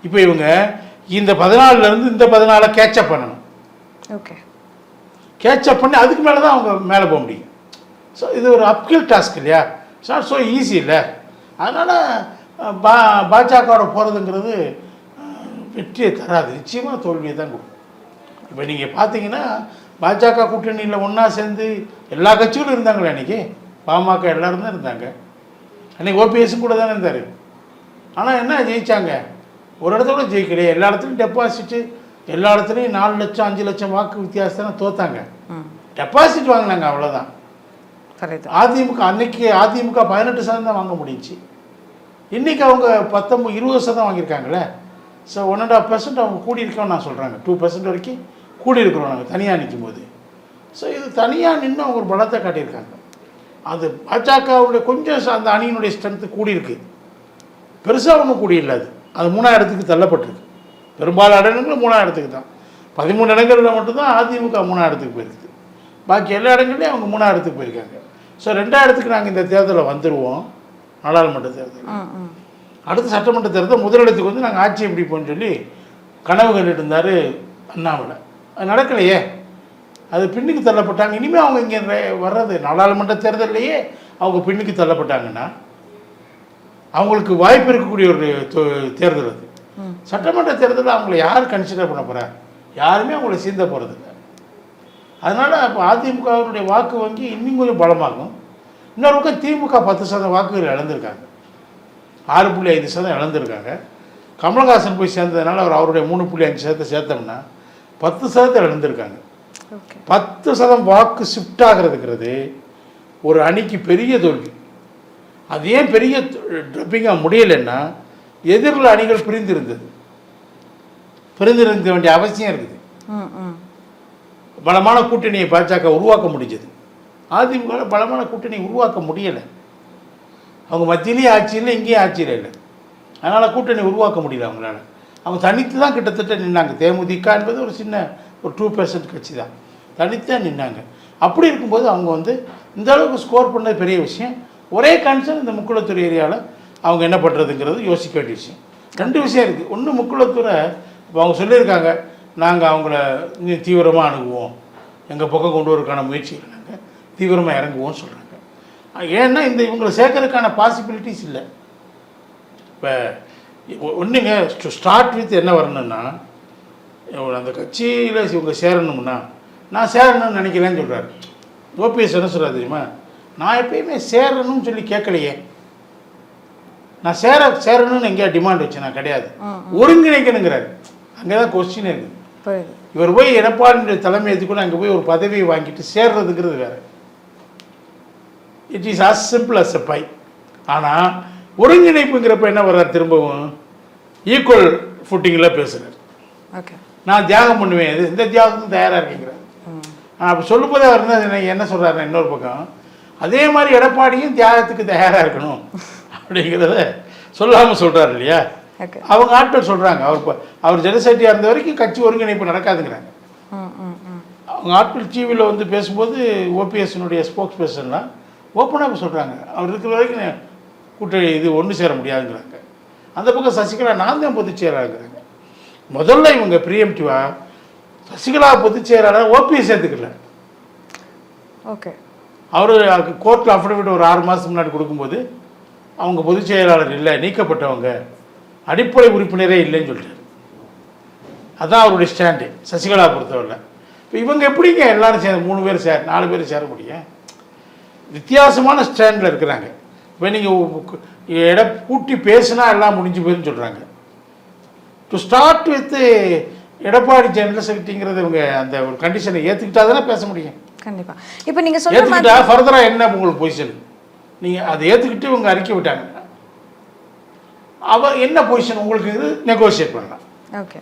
இப்போ இவங்க இந்த 14லேருந்து இந்த 14 கேட்சப் பண்ணணும். ஓகே, கேட்சப் பண்ணி அதுக்கு மேலே தான் அவங்க மேலே போக முடியும். ஸோ இது ஒரு அப்கில் டாஸ்க் இல்லையா, இட்ஸ் நாட் ஸோ ஈஸி இல்லை. அதனால் பாஜகவோட போகிறதுங்கிறது வெற்றியை தராது, நிச்சயமாக தோல்வியை தான் கொடுக்கும். இப்போ நீங்கள் பார்த்தீங்கன்னா பாஜக கூட்டணியில் ஒன்றா சேர்ந்து எல்லா கட்சிகளும் இருந்தாங்களே அன்றைக்கி. பாமக எல்லோரும் தான் இருந்தாங்க அன்றைக்கி. ஓபிஎஸும் கூட தானே இருந்தார். ஆனால் என்ன ஜெயித்தாங்க, ஒரு இடத்துல ஜெயிக்கலையே. எல்லா இடத்துலையும் டெபாசிட்டு, எல்லா இடத்துலையும் 4 லட்சம் 5 லட்சம் வாக்கு வித்தியாசத்தானே தோத்தாங்க. டெபாசிட் வாங்கினாங்க, அவ்வளோதான். அதிமுக அன்னைக்கு அதிமுக 18% தான் வாங்க முடிஞ்சிச்சு. இன்றைக்கி அவங்க 19-20% வாங்கியிருக்காங்களே. ஸோ 1.5% அவங்க கூடியிருக்கோம் நான் சொல்கிறாங்க. 2% வரைக்கும் கூடியிருக்கிறோம் நாங்கள் தனியாக நிற்கும் போது. ஸோ இது தனியாக நின்று அவங்க ஒரு பலத்தை காட்டியிருக்காங்க. அது பாஜகவுடைய கொஞ்சம் அந்த அணியினுடைய ஸ்ட்ரென்த்து கூடியிருக்கு, பெருசாக ஒன்றும் கூடியில்லை. அது 3ஆம் இடத்துக்கு தள்ளப்பட்டிருக்கு. பெரும்பாலான இடங்களும் 3ஆம் இடத்துக்கு தான். 13 இடங்களில் மட்டும்தான் அதிமுக 3ஆம் இடத்துக்கு போயிருக்குது. பாக்கி எல்லா இடங்கள்லையும் அவங்க 3ஆம் இடத்துக்கு போயிருக்காங்க. ஸோ 2ஆம் இடத்துக்கு நாங்கள் இந்த தேர்தலில் வந்துடுவோம், நாடாளுமன்ற தேர்தல். அடுத்த சட்டமன்ற தேர்தல் முதலிடத்துக்கு வந்து நாங்கள் ஆட்சி எப்படி போன்னு சொல்லி கனவு கண்டுட்டு இருந்தார் அண்ணாமலை. அது நடக்கலையே, அது பின்னுக்கு தள்ளப்பட்டாங்க. இனிமேல் அவங்க இங்கே வர்றது நாடாளுமன்ற தேர்தலையே அவங்க பின்னுக்கு தள்ளப்பட்டாங்கன்னா அவங்களுக்கு வாய்ப்பு இருக்கக்கூடிய ஒரு தேர்தல் அது. சட்டமன்ற தேர்தலில் அவங்கள யார் கன்சிடர் பண்ண போகிறா? யாருமே அவங்கள சீந்த போகிறதில்ல. அதனால் இப்போ அதிமுகவினுடைய வாக்கு வங்கி இன்னும் கொஞ்சம் பலமாகும். இன்னொரு பக்கம் திமுக 10% வாக்குகள் இழந்திருக்காங்க, 6.5% இழந்திருக்காங்க. கமலஹாசன் போய் சேர்ந்ததுனால அவருடைய 3.5% சேர்த்தோம்னா 10% இழந்திருக்காங்க. 10% வாக்கு ஷிஃப்ட் ஆகிறதுங்கிறது ஒரு அணிக்கு பெரிய தோல்வி. அது ஏன் பெரிய ட்ரப்பிங்காக முடியலைன்னா, எதிரில் அணிகள் பிரிந்திருந்த வேண்டிய அவசியம் இருக்குது. பலமான கூட்டணியை பாஜக உருவாக்க முடிஞ்சது. அதிமுக பலமான கூட்டணி உருவாக்க முடியலை. அவங்க மத்தியிலேயே ஆட்சி இல்லை, இங்கேயும் ஆட்சியில் இல்லை. அதனால் கூட்டணி உருவாக்க முடியல அவங்களால. அவங்க தனித்து தான் கிட்டத்தட்ட நின்னாங்க. தேமுதிக என்பது ஒரு சின்ன ஒரு 2% கட்சி தான், தனித்தான் நின்னாங்க. அப்படி இருக்கும்போது அவங்க வந்து இந்த அளவுக்கு ஸ்கோர் பண்ணது பெரிய விஷயம். ஒரே கன்சர்ன் இந்த முக்குளத்தூர் ஏரியாவில் அவங்க என்ன பண்ணுறதுங்கிறது யோசிக்க வேண்டிய விஷயம். 2 விஷயம் இருக்குது. ஒன்று, முக்குளத்தூரை இப்போ அவங்க சொல்லியிருக்காங்க, நாங்கள் அவங்கள தீவிரமாக அணுகுவோம், எங்கள் பக்கம் கொண்டு வரதுக்கான முயற்சிகள் நாங்கள் தீவிரமாக இறங்குவோம்னு சொல்கிறாங்க. ஏன்னா இவங்களை சேர்க்கறதுக்கான பாசிபிலிட்டிஸ் இல்லை. இப்போ ஒன்றுங்க ஸ்டார்ட் வித் என்ன வரணுன்னா, அந்த கட்சியில் இவங்க சேரணும்னா நான் சேரணும்னு நினைக்கிறேன்னு சொல்கிறாரு. ஓபிஎஸ் என்ன சொல்கிறார் தெரியுமா, நான் எப்பயுமே சேரணும்னு சொல்லி கேட்கலையே, நான் சேரணும்னு எங்கேயா டிமாண்ட் வச்சு நான் கிடையாது, ஒருங்கிணைக்கணுங்கிறாரு. அங்கே தான் கொஸ்டின் இருக்குது. இவர் போய் எடப்பாடியுடைய தலைமை ஏற்றுக்கொண்டு அங்கே போய் ஒரு பதவியை வாங்கிட்டு சேர்றதுங்கிறது வேறு. It is as simple as a pie. ஆனால் ஒருங்கிணைப்புங்கிறப்ப என்ன வர்றார், திரும்பவும் ஈக்குவல் ஃபுட்டிங்கில் பேசுகிறார். ஓகே, நான் தியாகம் பண்ணுவேன், இது இந்த தியாகத்துக்கும் தயாராக இருக்கேங்கிறார். அப்போ சொல்லும்போதே அவர் என்ன சொல்கிறாருன்னா, இன்னொரு பக்கம் அதே மாதிரி எடப்பாடியும் தியாகத்துக்கு தயாராக இருக்கணும் அப்படிங்கிறத சொல்லாமல் சொல்கிறார் இல்லையா. அவங்க ஆட்கள் சொல்கிறாங்க, அவர் ஜனசக்தியாக இருந்த வரைக்கும் கட்சி ஒருங்கிணைப்பு நடக்காதுங்கிறாங்க. அவங்க ஆட்கள் டிவியில் வந்து பேசும்போது ஓபிஎஸ்னுடைய ஸ்போக்ஸ் பர்சன்லாம் ஓப்பனாக சொல்கிறாங்க, அவர் இருக்கிற வரைக்கும் கூட்டணி இது ஒன்று சேர முடியாதுங்கிறாங்க. அந்த பக்கம் சசிகலா நான் தான் பொதுச் செயலாளருங்கிறாங்க. முதல்ல இவங்க ப்ரீஎம்டிவா சசிகலா பொதுச் செயலாளர் ஓபிஎஸ் சேர்த்துக்கல. ஓகே, அவர் கோர்ட்டில் அஃபிடவிட் ஒரு 6 மாதத்துக்கு முன்னாடி கொடுக்கும்போது அவங்க பொதுச் செயலாளர் இல்லை, நீக்கப்பட்டவங்க, அடிப்படை உறுப்பினரே இல்லைன்னு சொல்லிட்டாரு. அதுதான் அவருடைய ஸ்டாண்டு சசிகலா பொறுத்தவரை. இப்போ இவங்க எப்படிங்க எல்லாரும் சேர்ந்து 3 பேர் 4 பேர் சேர முடியும்? வித்தியாசமான ஸ்டாண்டில் இருக்கிறாங்க. இப்போ நீங்கள் கூட்டி பேசுனா எல்லாம் முடிஞ்சு போயிருன்னு சொல்கிறாங்க. To start with Edappadi general செக்ரட்டரிங்கிறது இவங்க அந்த ஒரு கண்டிஷனை ஏற்றுக்கிட்டா தானே பேச முடியும். கண்டிப்பாக. இப்போ நீங்கள் ஏற்றுக்கிட்டா ஃபர்தராக என்ன உங்களுக்கு பொசிஷன், நீங்கள் அதை ஏற்றுக்கிட்டு இவங்க அறிக்கை விட்டாங்க, அவர் என்ன பொசிஷன் உங்களுக்கு இது நெகோசியேட் பண்ணலாம். ஓகே,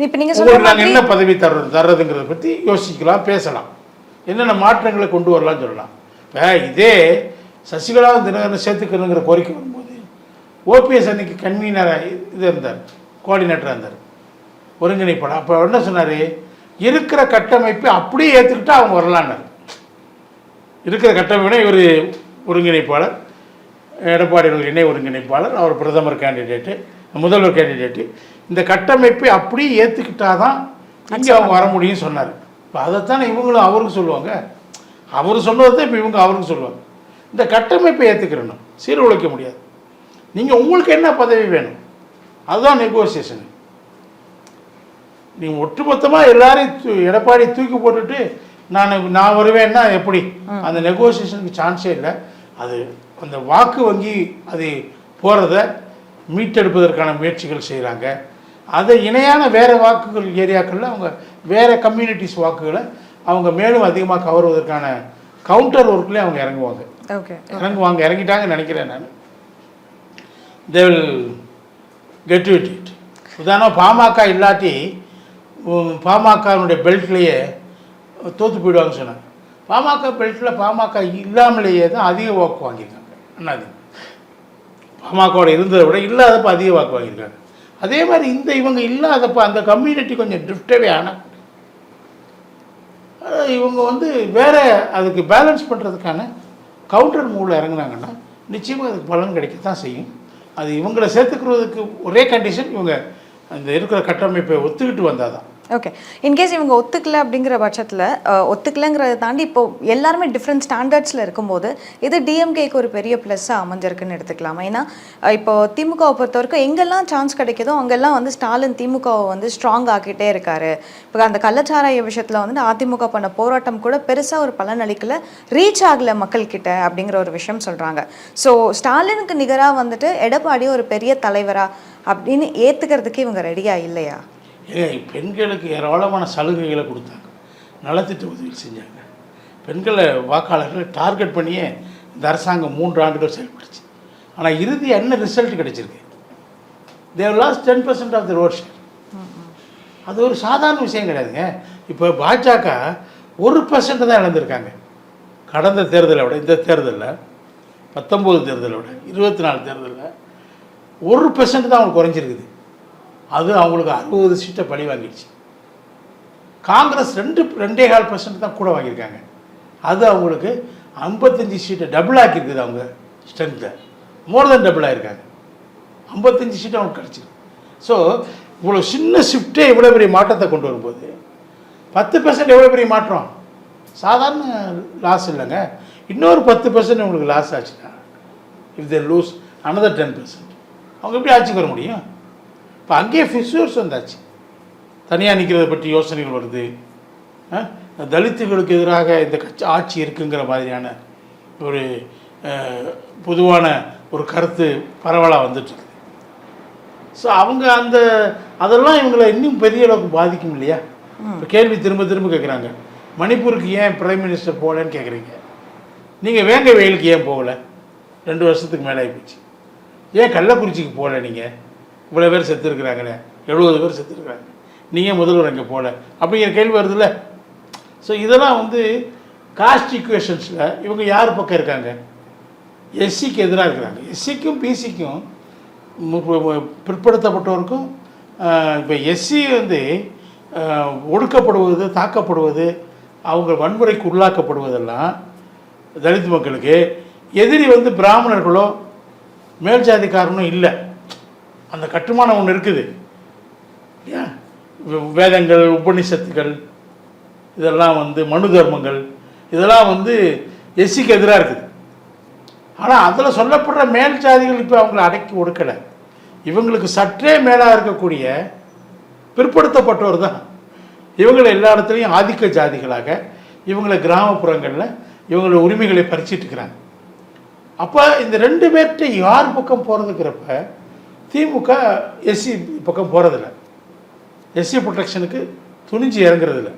இப்போ நீங்கள் நாங்கள் என்ன பதவி தர்றதுங்கிறத பற்றி யோசிக்கலாம், பேசலாம், என்னென்ன மாற்றங்களை கொண்டு வரலாம்னு சொல்லலாம். இதே சசிகலா தினகரன் சேர்த்துக்கணுங்கிற கோரிக்கை வரும்போது ஓபிஎஸ் அன்னைக்கு கன்வீனராக இது இருந்தார், கோஆர்டினேட்டராக இருந்தார், ஒருங்கிணைப்பாளர். அப்போ என்ன சொன்னார், இருக்கிற கட்டமைப்பை அப்படியே ஏற்றுக்கிட்டு அவங்க வரலான்னாரு. இருக்கிற கட்டமைப்பினா இவர் ஒருங்கிணைப்பாளர், எடப்பாடி இணை ஒருங்கிணைப்பாளர், அவர் பிரதமர் கேண்டிடேட்டு, முதல்வர் கேண்டிடேட்டு, இந்த கட்டமைப்பை அப்படியே ஏற்றுக்கிட்டாதான் இங்கே அவங்க வர முடியும்னு சொன்னார். இப்போ அதைத்தானே இவங்களும் அவருக்கு சொல்லுவாங்க, அவர் சொன்னதை தான் இப்போ இவங்க அவருக்கு சொல்லுவாங்க. இந்த கட்டமைப்பை ஏற்றுக்கிறணும், சீர்குலைக்க முடியாது. நீங்கள் உங்களுக்கு என்ன பதவி வேணும், அதுதான் நெகோசியேஷன். நீங்கள் ஒட்டுமொத்தமாக எல்லாரையும் எடப்பாடி தூக்கி போட்டுட்டு நான் வருவேன்னா எப்படி? அந்த நெகோசியேஷனுக்கு சான்ஸே இல்லை. அது அந்த வாக்கு வங்கி அது போகிறத மீட்டெடுப்பதற்கான முயற்சிகள் செய்கிறாங்க. அதை இணையான வேறு வாக்குகள் ஏரியாக்களில் அவங்க வேறு கம்யூனிட்டிஸ் வாக்குகளை அவங்க மேலும் அதிகமாக கவருவதற்கான கவுண்டர் ஒர்க்லேயே அவங்க இறங்குவாங்க. இறங்கிட்டாங்கன்னு நினைக்கிறேன் நான். They will get to it. உதாரணம், பாமக இல்லாட்டி பாமகனுடைய பெல்ட்லேயே தோற்று போயிடுவாங்கன்னு சொன்னாங்க. பாமக பெல்ட்டில் பாமக இல்லாமலேயே தான் அதிக வாக்கு வாங்கியிருக்காங்க. அண்ணாதி பாமகவோட இருந்ததை விட இல்லாதப்போ அதிக வாக்கு வாங்கியிருக்காங்க. அதே மாதிரி இவங்க இல்லாதப்போ அந்த கம்யூனிட்டி கொஞ்சம் ட்ரிஃப்டவே ஆனால் இவங்க வந்து வேறு அதுக்கு பேலன்ஸ் பண்ணுறதுக்கான கவுண்டர் மூவில் இறங்குனாங்கன்னா நிச்சயமாக அதுக்கு பலன் கிடைக்கத்தான் செய்யும். அது இவங்களை சேர்த்துக்கிறதுக்கு ஒரே கண்டிஷன், இவங்க அந்த இருக்கிற கட்டமைப்பை ஒத்துக்கிட்டு வந்தால் தான். ஓகே, இன்கேஸ் இவங்க ஒத்துக்கல அப்படிங்கிற பட்சத்தில், ஒத்துக்கலைங்கிறத தாண்டி இப்போ எல்லாருமே டிஃப்ரெண்ட் ஸ்டாண்டர்ட்ஸில் இருக்கும்போது இது டிஎம்கேக்கு ஒரு பெரிய ப்ளஸ்ஸாக அமைஞ்சிருக்குன்னு எடுத்துக்கலாமா? ஏன்னா இப்போ திமுகவை பொறுத்த வரைக்கும் எங்கெல்லாம் சான்ஸ் கிடைக்குதோ அங்கெல்லாம் வந்து ஸ்டாலின் திமுகவை வந்து ஸ்ட்ராங் ஆக்கிட்டே இருக்காரு. இப்போ அந்த கள்ளச்சாராய விஷயத்தில் வந்து அதிமுக பண்ண போராட்டம் கூட பெருசாக ஒரு பலன் அளிக்கல, ரீச் ஆகலை மக்கள்கிட்ட அப்படிங்கிற ஒரு விஷயம் சொல்கிறாங்க. ஸோ ஸ்டாலினுக்கு நிகராக வந்துட்டு எடப்பாடி ஒரு பெரிய தலைவரா அப்படின்னு ஏற்றுக்கிறதுக்கு இவங்க ரெடியாக இல்லையா? பெண்களுக்கு ஏராளமான சலுகைகளை கொடுத்தாங்க, நலத்திட்ட உதவிகள் செஞ்சாங்க. பெண்களை வாக்காளர்களை டார்கெட் பண்ணியே இந்த அரசாங்கம் 3 ஆண்டுகள் செயல்படுச்சு. ஆனால் இறுதி என்ன ரிசல்ட் கிடைச்சிருக்கு? They lost 10% of the vote share. அது ஒரு சாதாரண விஷயம் கிடையாதுங்க. இப்போ பாஜக 1% தான் இழந்திருக்காங்க கடந்த தேர்தலை விட. இந்த தேர்தலில் 19 தேர்தலை விட 24 தேர்தலில் 1% தான் அவங்களுக்கு குறைஞ்சிருக்குது. அது அவங்களுக்கு 60 சீட்டை பழி வாங்கிடுச்சு. காங்கிரஸ் 2.25% தான் கூட வாங்கியிருக்காங்க. அது அவங்களுக்கு 55 சீட்டை டபுள் ஆக்கியிருக்குது. அவங்க ஸ்ட்ரென்த்தை மோர் தென் டபுள் ஆகிருக்காங்க. 55 சீட்டு அவங்களுக்கு கிடச்சிது. ஸோ இவ்வளோ சின்ன ஷிஃப்டே இவ்வளோ பெரிய மாற்றத்தை கொண்டு வரும்போது 10% எவ்வளோ பெரிய மாற்றம், சாதாரண லாஸ் இல்லைங்க. இன்னொரு 10% உங்களுக்கு லாஸ் ஆச்சுன்னா, இஃப் தே லூஸ் அனதர் 10%, அவங்க எப்படி ஆட்சிக்கு வர முடியும்? இப்போ அங்கேயே ஃபிஷர்ஸ் வந்தாச்சு. தனியாக நிற்கிறத பற்றி யோசனைகள் வருது. தலித்துகளுக்கு எதிராக இந்த ஆட்சி இருக்குங்கிற மாதிரியான ஒரு பொதுவான ஒரு கருத்து பரவலாக வந்துட்டுருக்குது. ஸோ அவங்க அதெல்லாம் இவங்களை இன்னும் பெரிய அளவுக்கு பாதிக்கும் இல்லையா? இப்போ கேள்வி திரும்ப திரும்ப கேட்குறாங்க, மணிப்பூருக்கு ஏன் பிரைம் மினிஸ்டர் போகலன்னு கேட்குறீங்க. நீங்கள் வேங்க வெயிலுக்கு ஏன் போகலை? 2 வருஷத்துக்கு மேலே ஆகிப்போச்சு. ஏன் கள்ளக்குறிச்சிக்கு போகல? நீங்கள் இவ்வளோ பேர் செத்துருக்குறாங்களே, 70 பேர் செத்துருக்குறாங்க, நீங்கள் முதல்வர் அங்கே போகல அப்படிங்கிற கேள்வி வருதுல்ல. ஸோ இதெல்லாம் காஸ்ட் ஈக்குவேஷன்ஸில் இவங்க யார் பக்கம் இருக்காங்க? எஸ்சிக்கு எதிராக இருக்கிறாங்க. எஸ்சிக்கும் பிசிக்கும் பிற்படுத்தப்பட்டோருக்கும் இப்போ எஸ்சி ஒடுக்கப்படுவது, தாக்கப்படுவது, அவங்க வன்முறைக்கு உள்ளாக்கப்படுவதெல்லாம் தலித் மக்களுக்கு எதிரி பிராமணர்களோ மேல் ஜாதிக்காரனும் இல்லை. அந்த கட்டுமானம் ஒன்று இருக்குது. வேதங்கள், உபநிஷத்துகள், இதெல்லாம் மனு தர்மங்கள், இதெல்லாம் எஸ்சிக்கு எதிராக இருக்குது. ஆனால் அதில் சொல்லப்படுற மேல் ஜாதிகள் இப்போ அவங்கள அடக்கி ஒடுக்கலை. இவங்களுக்கு சற்றே மேலாக இருக்கக்கூடிய பிற்படுத்தப்பட்டவர் தான் இவங்களை எல்லா இடத்துலையும் ஆதிக்க ஜாதிகளாக இவங்களை கிராமப்புறங்களில் இவங்களோட உரிமைகளை பறிச்சிட்டு இருக்கிறாங்க. அப்போ இந்த 2 பேர்கிட்ட யார் பக்கம் போகிறதுங்கிறப்ப திமுக எஸ்சி பக்கம் போகிறதில்ல. எஸ்சி ப்ரொடெக்ஷனுக்கு துணிஞ்சு இறங்குறதில்ல.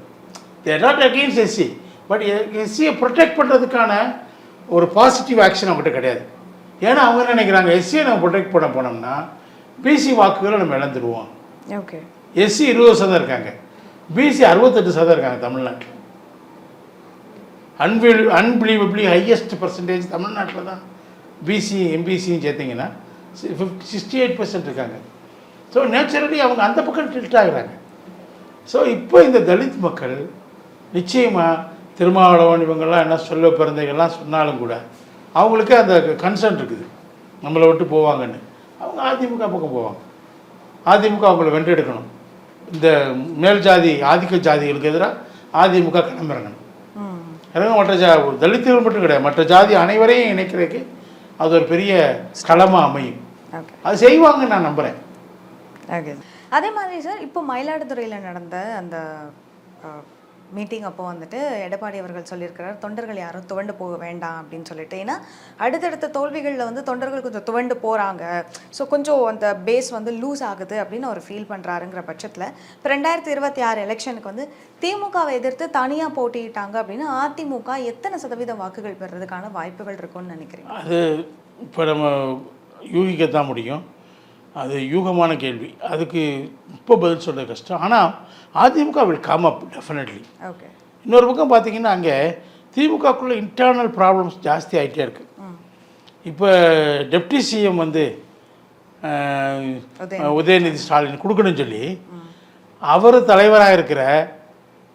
They're not against SC, but எஸ்சியை ப்ரொடெக்ட் பண்ணுறதுக்கான ஒரு பாசிட்டிவ் ஆக்ஷன் அவங்ககிட்ட கிடையாது. ஏன்னா அவங்க என்ன நினைக்கிறாங்க, எஸ்சியை நம்ம ப்ரொடெக்ட் பண்ண போனோம்னா பிசி வாக்குகளை நம்ம இழந்துடுவோம். ஓகே, எஸ்சி 20% இருக்காங்க, பிசி 68% இருக்காங்க தமிழ்நாட்டில். அன்பிலீவபிளி ஹையஸ்ட் பர்சன்டேஜ் தமிழ்நாட்டில் தான். பிசி எம்பிசியும் சேர்த்திங்கன்னா 68% இருக்காங்க. ஸோ நேச்சுரலி அவங்க அந்த பக்கம் டில்ட் ஆகுறாங்க. ஸோ இப்போ இந்த தலித் மக்கள் நிச்சயமாக திருமாவளவன் இவங்கெல்லாம் என்ன சொல்ல பிறந்தைகள்லாம் சொன்னாலும் கூட அவங்களுக்கு அந்த கன்சர்ன் இருக்குது, நம்மளை விட்டு போவாங்கன்னு. அவங்க அதிமுக பக்கம் போவாங்க. அதிமுக அவங்கள வென்றெடுக்கணும். இந்த மேல் ஜாதி ஆதிக்க ஜாதிகளுக்கு எதிராக அதிமுக கிளம்பிறங்கணும். மற்ற தலித்துகள் மட்டும் கிடையாது, மற்ற ஜாதி அனைவரையும் இணைக்கிறதுக்கு அது ஒரு பெரிய களமாக அமையும். அது செய்வாங்கன்னு நான் நம்புகிறேன். அதே மாதிரி சார், இப்போ மயிலாடுதுறையில் நடந்த அந்த மீட்டிங் அப்போ எடப்பாடி அவர்கள் சொல்லியிருக்கிறார், தொண்டர்கள் யாரும் துவண்டு போக வேண்டாம் அப்படின்னு சொல்லிட்டு. ஏன்னா அடுத்தடுத்த தோல்விகளில் தொண்டர்கள் கொஞ்சம் துவண்டு போகிறாங்க, ஸோ கொஞ்சம் அந்த பேஸ் லூஸ் ஆகுது அப்படின்னு அவர் ஃபீல் பண்ணுறாருங்கிற பட்சத்தில் இப்போ 2026 எலெக்ஷனுக்கு திமுகவை எதிர்த்து தனியாக போட்டிட்டாங்க அப்படின்னு அதிமுக எத்தனை சதவீதம் வாக்குகள் பெறுறதுக்கான வாய்ப்புகள் இருக்கும்னு நினைக்கிறீங்க? அது இப்போ நம்ம யூகிக்கத்தான் முடியும். அது யூகமான கேள்வி, அதுக்கு இப்போ பதில் சொல்ல கஷ்டம். ஆனால் AIADMK will come up definitely. Okay. இன்னொரு பக்கம் பார்த்தீங்கன்னா அங்கே திமுகக்குள்ளே இன்டர்னல் ப்ராப்ளம்ஸ் ஜாஸ்தி ஆகிட்டே இருக்குது. இப்போ டெப்டி சிஎம் உதயநிதி ஸ்டாலின் கொடுக்கணும்னு சொல்லி அவர் தலைவராக இருக்கிற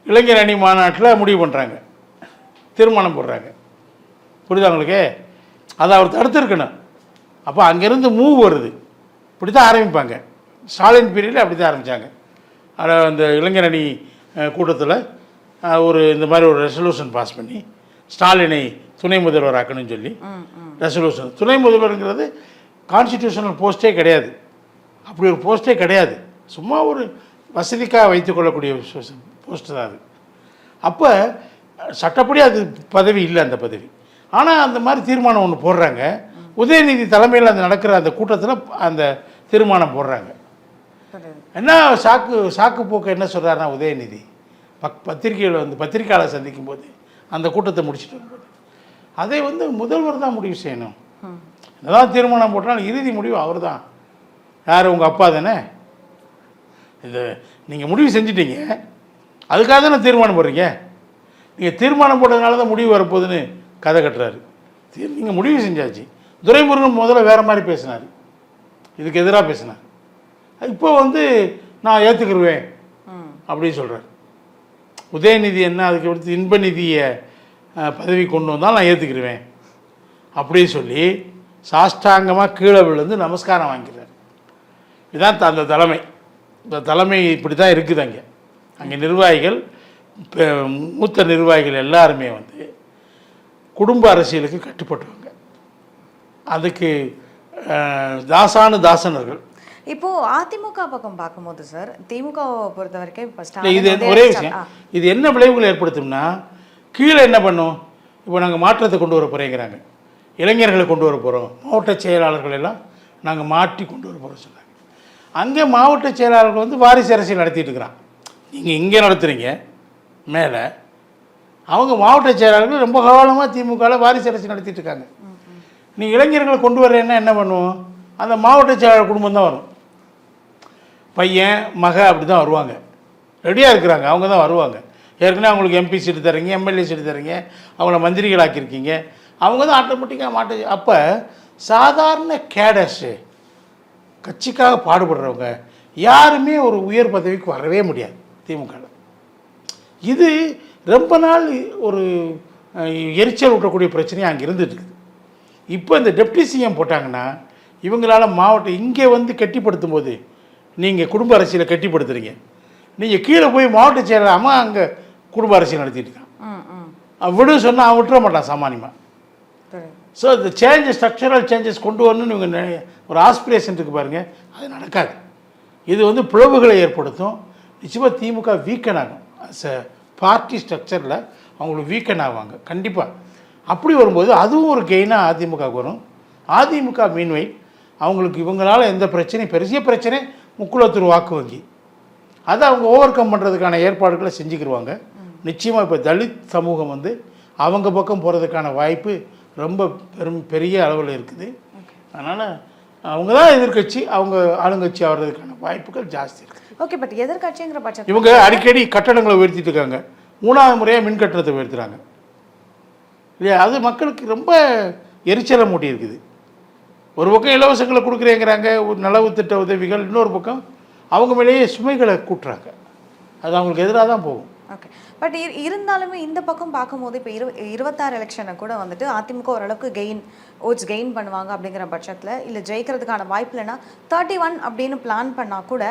இளைஞர் அணி மாநாட்டில் முடிவு பண்ணுறாங்க, தீர்மானம் போடுறாங்க. புரியுதா உங்களுக்கு? அதை அவர் தடுத்துருக்கணும். அப்போ அங்கேருந்து மூவ் வருது. இப்படி தான் ஆரம்பிப்பாங்க. ஸ்டாலின் பீரியடில் அப்படி தான் ஆரம்பித்தாங்க. அந்த இளைஞர் அணி கூட்டத்தில் இந்த மாதிரி ஒரு ரெசல்யூஷன் பாஸ் பண்ணி ஸ்டாலினை துணை முதல்வர் ஆக்கணும்னு சொல்லி ரெசல்யூஷன். துணை முதல்வருங்கிறது கான்ஸ்டிடியூஷனல் போஸ்ட்டே கிடையாது, அப்படி ஒரு போஸ்ட்டே கிடையாது, சும்மா ஒரு வசதிக்காக வைத்துக்கொள்ளக்கூடிய போஸ்ட்டு தான் அது. அப்போ சட்டப்படி அது பதவி இல்லை, அந்த பதவி. ஆனால் அந்த மாதிரி தீர்மானம் ஒன்று போடுறாங்க. உதயநிதி தலைமையில் நடக்கிற அந்த கூட்டத்தில் அந்த தீர்மானம் போடுறாங்க. என்ன சாக்கு போக்கு என்ன சொல்கிறாருன்னா, உதயநிதி பத்திரிகையில் பத்திரிகையாளர் சந்திக்கும் போது அந்த கூட்டத்தை முடிச்சுட்டு வரும்போது அதை முதல்வர் தான் முடிவு செய்யணும். என்னதான் தீர்மானம் போட்டாலும் இறுதி முடிவு அவர் தான். யார்? உங்கள் அப்பா தானே. இது நீங்கள் முடிவு செஞ்சிட்டீங்க, அதுக்காக தானே தீர்மானம் போடுறீங்க. நீங்கள் தீர்மானம் போட்டதுனால தான் முடிவு வரப்போகுதுன்னு கதை கட்டுறாரு. நீங்கள் முடிவு செஞ்சாச்சு. துரைமுருகன் முதல்ல வேறு மாதிரி பேசினார், இதுக்கு எதிராக பேசினார். இப்போ நான் ஏற்றுக்கிருவேன் அப்படின்னு சொல்கிறார். உதயநிதி என்ன அதுக்கு அடுத்து இன்ப நிதியை பதவி கொண்டு வந்தால் நான் ஏற்றுக்கிடுவேன் அப்படின்னு சொல்லி சாஷ்டாங்கமாக கீழே விழுந்து நமஸ்காரம் வாங்கிக்கிறார். இதுதான் அந்த தலைமை. இந்த தலைமை இப்படி தான் இருக்குது. அங்கே நிர்வாகிகள், மூத்த நிர்வாகிகள் எல்லாருமே வந்து குடும்ப அரசியலுக்கு கட்டுப்பட்டுவாங்க. அதுக்கு தாசனர்கள். இப்போ அதிமுக பக்கம் பார்க்கும்போது சார், திமுகவை பொறுத்த வரைக்கும் இது ஒரே விஷயம். இது என்ன விளைவுகள் ஏற்படுத்தும்னா, கீழே என்ன பண்ணும், இப்போ நாங்கள் மாற்றத்தை கொண்டு வர போகிறேங்கிறாங்க, இளைஞர்களை கொண்டு வர போகிறோம், மாவட்ட செயலாளர்கள் எல்லாம் நாங்கள் மாற்றி கொண்டு வர போகிறோம் சொன்னாங்க. அங்கே மாவட்ட செயலாளர்கள் வந்து வாரிசு அரசியல் நடத்திட்டு இருக்கிறான். நீங்கள் இங்கே நடத்துகிறீங்க மேலே, அவங்க மாவட்ட செயலாளர்கள் ரொம்ப காலமாக திமுகவில் வாரிசு அரசியல் நடத்திட்டு இருக்காங்க. நீ இளைஞர்களை கொண்டு வரேன்னா என்ன பண்ணுவோம், அந்த மாவட்ட செயலாளர் குடும்பம் தான் வரும். பையன் மக அப்படி தான் வருவாங்க, ரெடியாக இருக்கிறாங்க, அவங்க தான் வருவாங்க. ஏற்கனவே அவங்களுக்கு எம்பி சீட்டு தரீங்க, எம்எல்ஏ சீட்டு தரீங்க, அவங்கள மந்திரிகள் ஆக்கியிருக்கீங்க, அவங்க தான் ஆட்டோமேட்டிக்காக அப்போ சாதாரண கேடர்ஸு, கட்சிக்காக பாடுபடுறவங்க யாருமே ஒரு உயர் பதவிக்கு வரவே முடியாது திமுகவில். இது ரொம்ப நாள் ஒரு எரிச்சல் ஊட்டக்கூடிய பிரச்சனையாக அங்கே இருந்துட்டு இருக்குது. இப்போ இந்த டெப்டி சிஎம் போட்டாங்கன்னா இவங்களால மாவட்டம் இங்கே வந்து கட்டிப்படுத்தும் போது, நீங்கள் குடும்ப அரசியலை கட்டிப்படுத்துறீங்க, நீங்கள் கீழே போய் மாவட்ட செயலர் அம்மா அங்கே குடும்ப அரசியல் நடத்திட்டு இருக்கான், விடு சொன்னால் அவன் விட்டுற மாட்டான் சாமானியமாக. ஸோ இந்த சேஞ்சஸ், ஸ்ட்ரக்சரல் சேஞ்சஸ் கொண்டு வரணும்னு இவங்க ஒரு ஆஸ்பிரேஷன் இருக்குது பாருங்கள், அது நடக்காது. இது வந்து பிளவுகளை ஏற்படுத்தும். நிச்சயமாக திமுக வீக்கன் ஆகும். அஸ் அ பார்ட்டி ஸ்ட்ரக்சரில் அவங்களுக்கு வீக்கன் ஆவாங்க கண்டிப்பாக. அப்படி வரும்போது அதுவும் ஒரு கெயினாக அதிமுகவுக்கு வரும். அதிமுக மீன்வை அவங்களுக்கு இவங்களால் எந்த பிரச்சனையும், பெரிய பிரச்சனை முக்குளத்தூர் வாக்கு வங்கி, அதை அவங்க ஓவர் கம் பண்ணுறதுக்கான ஏற்பாடுகளை செஞ்சுக்கிடுவாங்க. நிச்சயமாக இப்போ தலித் சமூகம் வந்து அவங்க பக்கம் போகிறதுக்கான வாய்ப்பு ரொம்ப பெரிய அளவில் இருக்குது. அதனால் அவங்க தான் எதிர்கட்சி, அவங்க ஆளுங்கட்சி ஆகிறதுக்கான வாய்ப்புகள் ஜாஸ்தி இருக்குது. ஓகே, பட் எதிர்கட்சிங்கிற பட்சம் இவங்க அடிக்கடி கட்டணங்களை உயர்த்திட்டு இருக்காங்க. 3வது முறையாக மின் கட்டணத்தை உயர்த்துறாங்க இல்லையா? அது மக்களுக்கு ரொம்ப எரிச்சலை மூட்டி இருக்குது. ஒரு பக்கம் இலவசங்களை கொடுக்குறேங்கிறாங்க, நலவு திட்ட உதவிகள், இன்னொரு பக்கம் அவங்க மேலேயே சுமைகளை கூட்டுறாங்க. அது அவங்களுக்கு எதிராக தான் போகும். ஓகே, பட் இருந்தாலுமே இந்த பக்கம் பார்க்கும்போது இப்போ 26 எலெக்ஷனை கூட வந்துட்டு அதிமுக ஓரளவுக்கு ஓட்ஸ் கெயின் பண்ணுவாங்க அப்படிங்கிற பட்சத்தில், இல்லை ஜெயிக்கிறதுக்கான வாய்ப்பு இல்லைன்னா 31 அப்படின்னு பிளான் பண்ணால் கூட,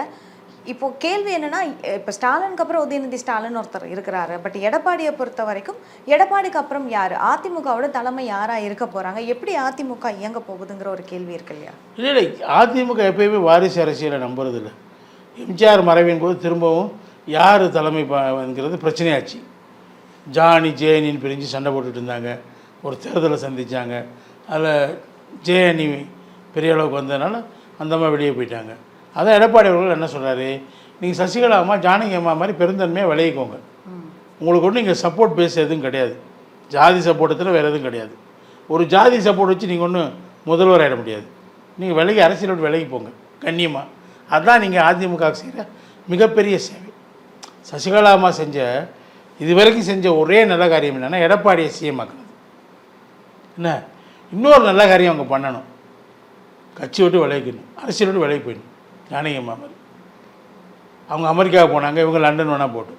இப்போ கேள்வி என்னன்னா, இப்போ ஸ்டாலினுக்கு அப்புறம் உதயநிதி ஸ்டாலின் ஒருத்தர் இருக்கிறாரு, பட் எடப்பாடியை பொறுத்த வரைக்கும் எடப்பாடிக்கு அப்புறம் யார், அதிமுகவோட தலைமை யாராக இருக்க போகிறாங்க, எப்படி அதிமுக இயங்க போகுதுங்கிற ஒரு கேள்வி இருக்கு இல்லையா? இல்லை, அதிமுக எப்பயுமே வாரிசு அரசியலை நம்புறதில்லை. எம்ஜிஆர் மறைவின் போது திரும்பவும் யார் தலைமை என்கிறது பிரச்சனையாச்சு. ஜானி ஜேஎனின்னு பிரிஞ்சு சண்டை போட்டுட்டு இருந்தாங்க. ஒரு தேர்தலை சந்தித்தாங்க. அதில் ஜேஎனி பெரிய அளவுக்கு வந்ததுனால அந்தம்மா வெளியே போயிட்டாங்க. அதான் எடப்பாடி அவர்கள் என்ன சொல்கிறாரு, நீங்கள் சசிகலா அம்மா ஜானகி அம்மா மாதிரி பெருந்தன்மையாக விளையிக்கோங்க, உங்களுக்கு ஒன்றும் இங்கே சப்போர்ட் பேச எதுவும் கிடையாது, ஜாதி சப்போர்ட்டத்தில் வேறு எதுவும் கிடையாது, ஒரு ஜாதி சப்போர்ட் வச்சு நீங்கள் ஒன்றும் முதல்வர் ஆகிட முடியாது, நீங்கள் விலகி அரசியலோட விலகி போங்க கண்ணியமாக. அதுதான் நீங்கள் அதிமுக செய்கிற மிகப்பெரிய சேவை. சசிகலா அம்மா இது வரைக்கும் செஞ்ச ஒரே நல்ல காரியம் என்னென்னா எடப்பாடியை சிஎம் ஆக்குறது. என்ன இன்னொரு நல்ல காரியம் அவங்க பண்ணணும், கட்சி விட்டு விளைவிக்கணும், அரசியல் விட்டு விலகி போயிடணும். ஜானகி அம்மா மாதிரி அவங்க அமெரிக்காவுக்கு போனாங்க, இவங்க லண்டன் வேணால் போட்டு,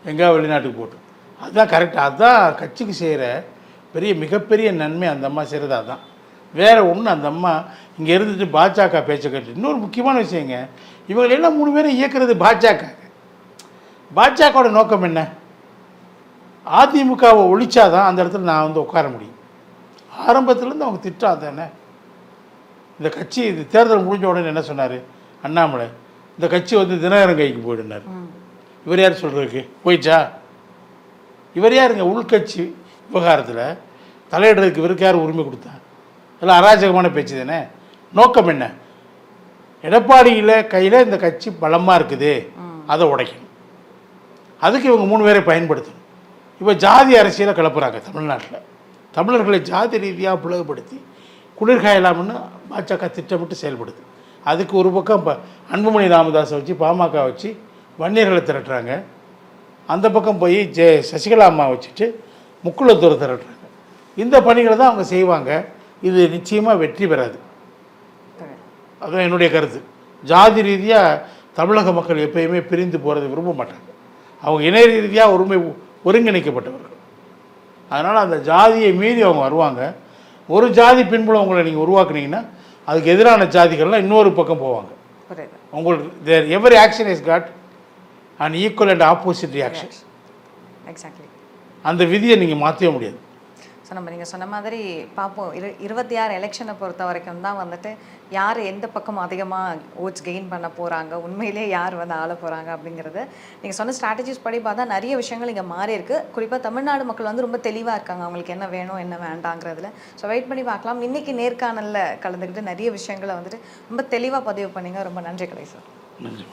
எங்கேயா வெளிநாட்டுக்கு போட்டு, அதுதான் கரெக்டாக. அதுதான் கட்சிக்கு செய்கிற மிகப்பெரிய நன்மை. அந்த அம்மா செய்கிறது அதுதான், வேறு ஒன்று. அந்த அம்மா இங்கே இருந்துட்டு பாஜக பேச்சை கட்டு. இன்னொரு முக்கியமான விஷயங்க, இவங்களெல்லாம் 3 பேரும் இயக்கிறது பாஜக. பாஜகவோட நோக்கம் என்ன, அதிமுகவை ஒழிச்சாதான் அந்த இடத்துல நான் வந்து உட்கார முடியும். ஆரம்பத்துலேருந்து அவங்க திட்டம் தானே. இந்த கட்சி இது தேர்தல் முடிஞ்ச உடனே என்ன சொன்னார் அண்ணாமலை, இந்த கட்சி வந்து தினகரன் கைக்கு போயிடுனார். இவர் யார் சொல்கிறதுக்கு, போயிடுச்சா? இவர் யாருங்க உள்கட்சி விவகாரத்தில் தலையிடுறதுக்கு இவருக்கு யார் உரிமை கொடுத்தா? இதெல்லாம் அராஜகமான பேச்சு தானே. நோக்கம் என்ன, எடப்பாடியில் கையில் இந்த கட்சி பலமாக இருக்குது, அதை உடைக்கணும். அதுக்கு இவங்க 3 பேரை பயன்படுத்தணும். இப்போ ஜாதி அரசியலை கிளப்புறாங்க தமிழ்நாட்டில். தமிழர்களை ஜாதி ரீதியாக பிளவுபடுத்தி குளிர்காயலாம்னு பாஜக திட்டமிட்டு செயல்படுது. அதுக்கு ஒரு பக்கம் இப்போ அன்புமணி ராமதாஸை வச்சு பாமக வச்சு வன்னியர்களை திரட்டுறாங்க, அந்த பக்கம் போய் சசிகலா அம்மா வச்சுட்டு முக்குளத்தூர் திரட்டுறாங்க. இந்த பணிகளை தான் அவங்க செய்வாங்க. இது நிச்சயமாக வெற்றி பெறாது. அதுதான் என்னுடைய கருத்து. ஜாதி ரீதியாக தமிழக மக்கள் எப்பயுமே பிரிந்து போகிறத விரும்ப மாட்டாங்க. அவங்க இணை ரீதியாக ஒருங்கிணைக்கப்பட்டவர்கள். அதனால் அந்த ஜாதியை மீறி அவங்க வருவாங்க. ஒரு ஜாதி பின்புலவங்களை நீங்கள் உருவாக்குனீங்கன்னா அதுக்கு எதிரான ஜாதிகள்லாம் இன்னொரு பக்கம் போவாங்க. புரியுது. உங்களுக்கு there every action is got and equal and opposite reaction. Exactly. அந்த விதியை நீங்கள் மாற்றவே முடியாது. ஸோ நம்ம நீங்கள் சொன்ன மாதிரி பார்ப்போம். 26 எலெக்ஷனை பொறுத்த வரைக்கும் தான் வந்துட்டு யார் எந்த பக்கம் அதிகமாக ஓட்ஸ் கெயின் பண்ண போகிறாங்க, உண்மையிலேயே யார் வந்து ஆள போகிறாங்க அப்படிங்கிறது. நீங்கள் சொன்ன ஸ்ட்ராட்டஜிஸ் படி பார்த்தா நிறைய விஷயங்கள் இங்கே மாறி இருக்குது. குறிப்பாக தமிழ்நாடு மக்கள் வந்து ரொம்ப தெளிவாக இருக்காங்க, அவங்களுக்கு என்ன வேணும் என்ன வேண்டாங்கிறதுல. ஸோ வெயிட் பண்ணி பார்க்கலாம். இன்றைக்கி நேர்காணலில் கலந்துக்கிட்டு நிறைய விஷயங்களை வந்துட்டு ரொம்ப தெளிவாக பதிவு பண்ணிங்க. ரொம்ப நன்றி கலை சார். நன்றி.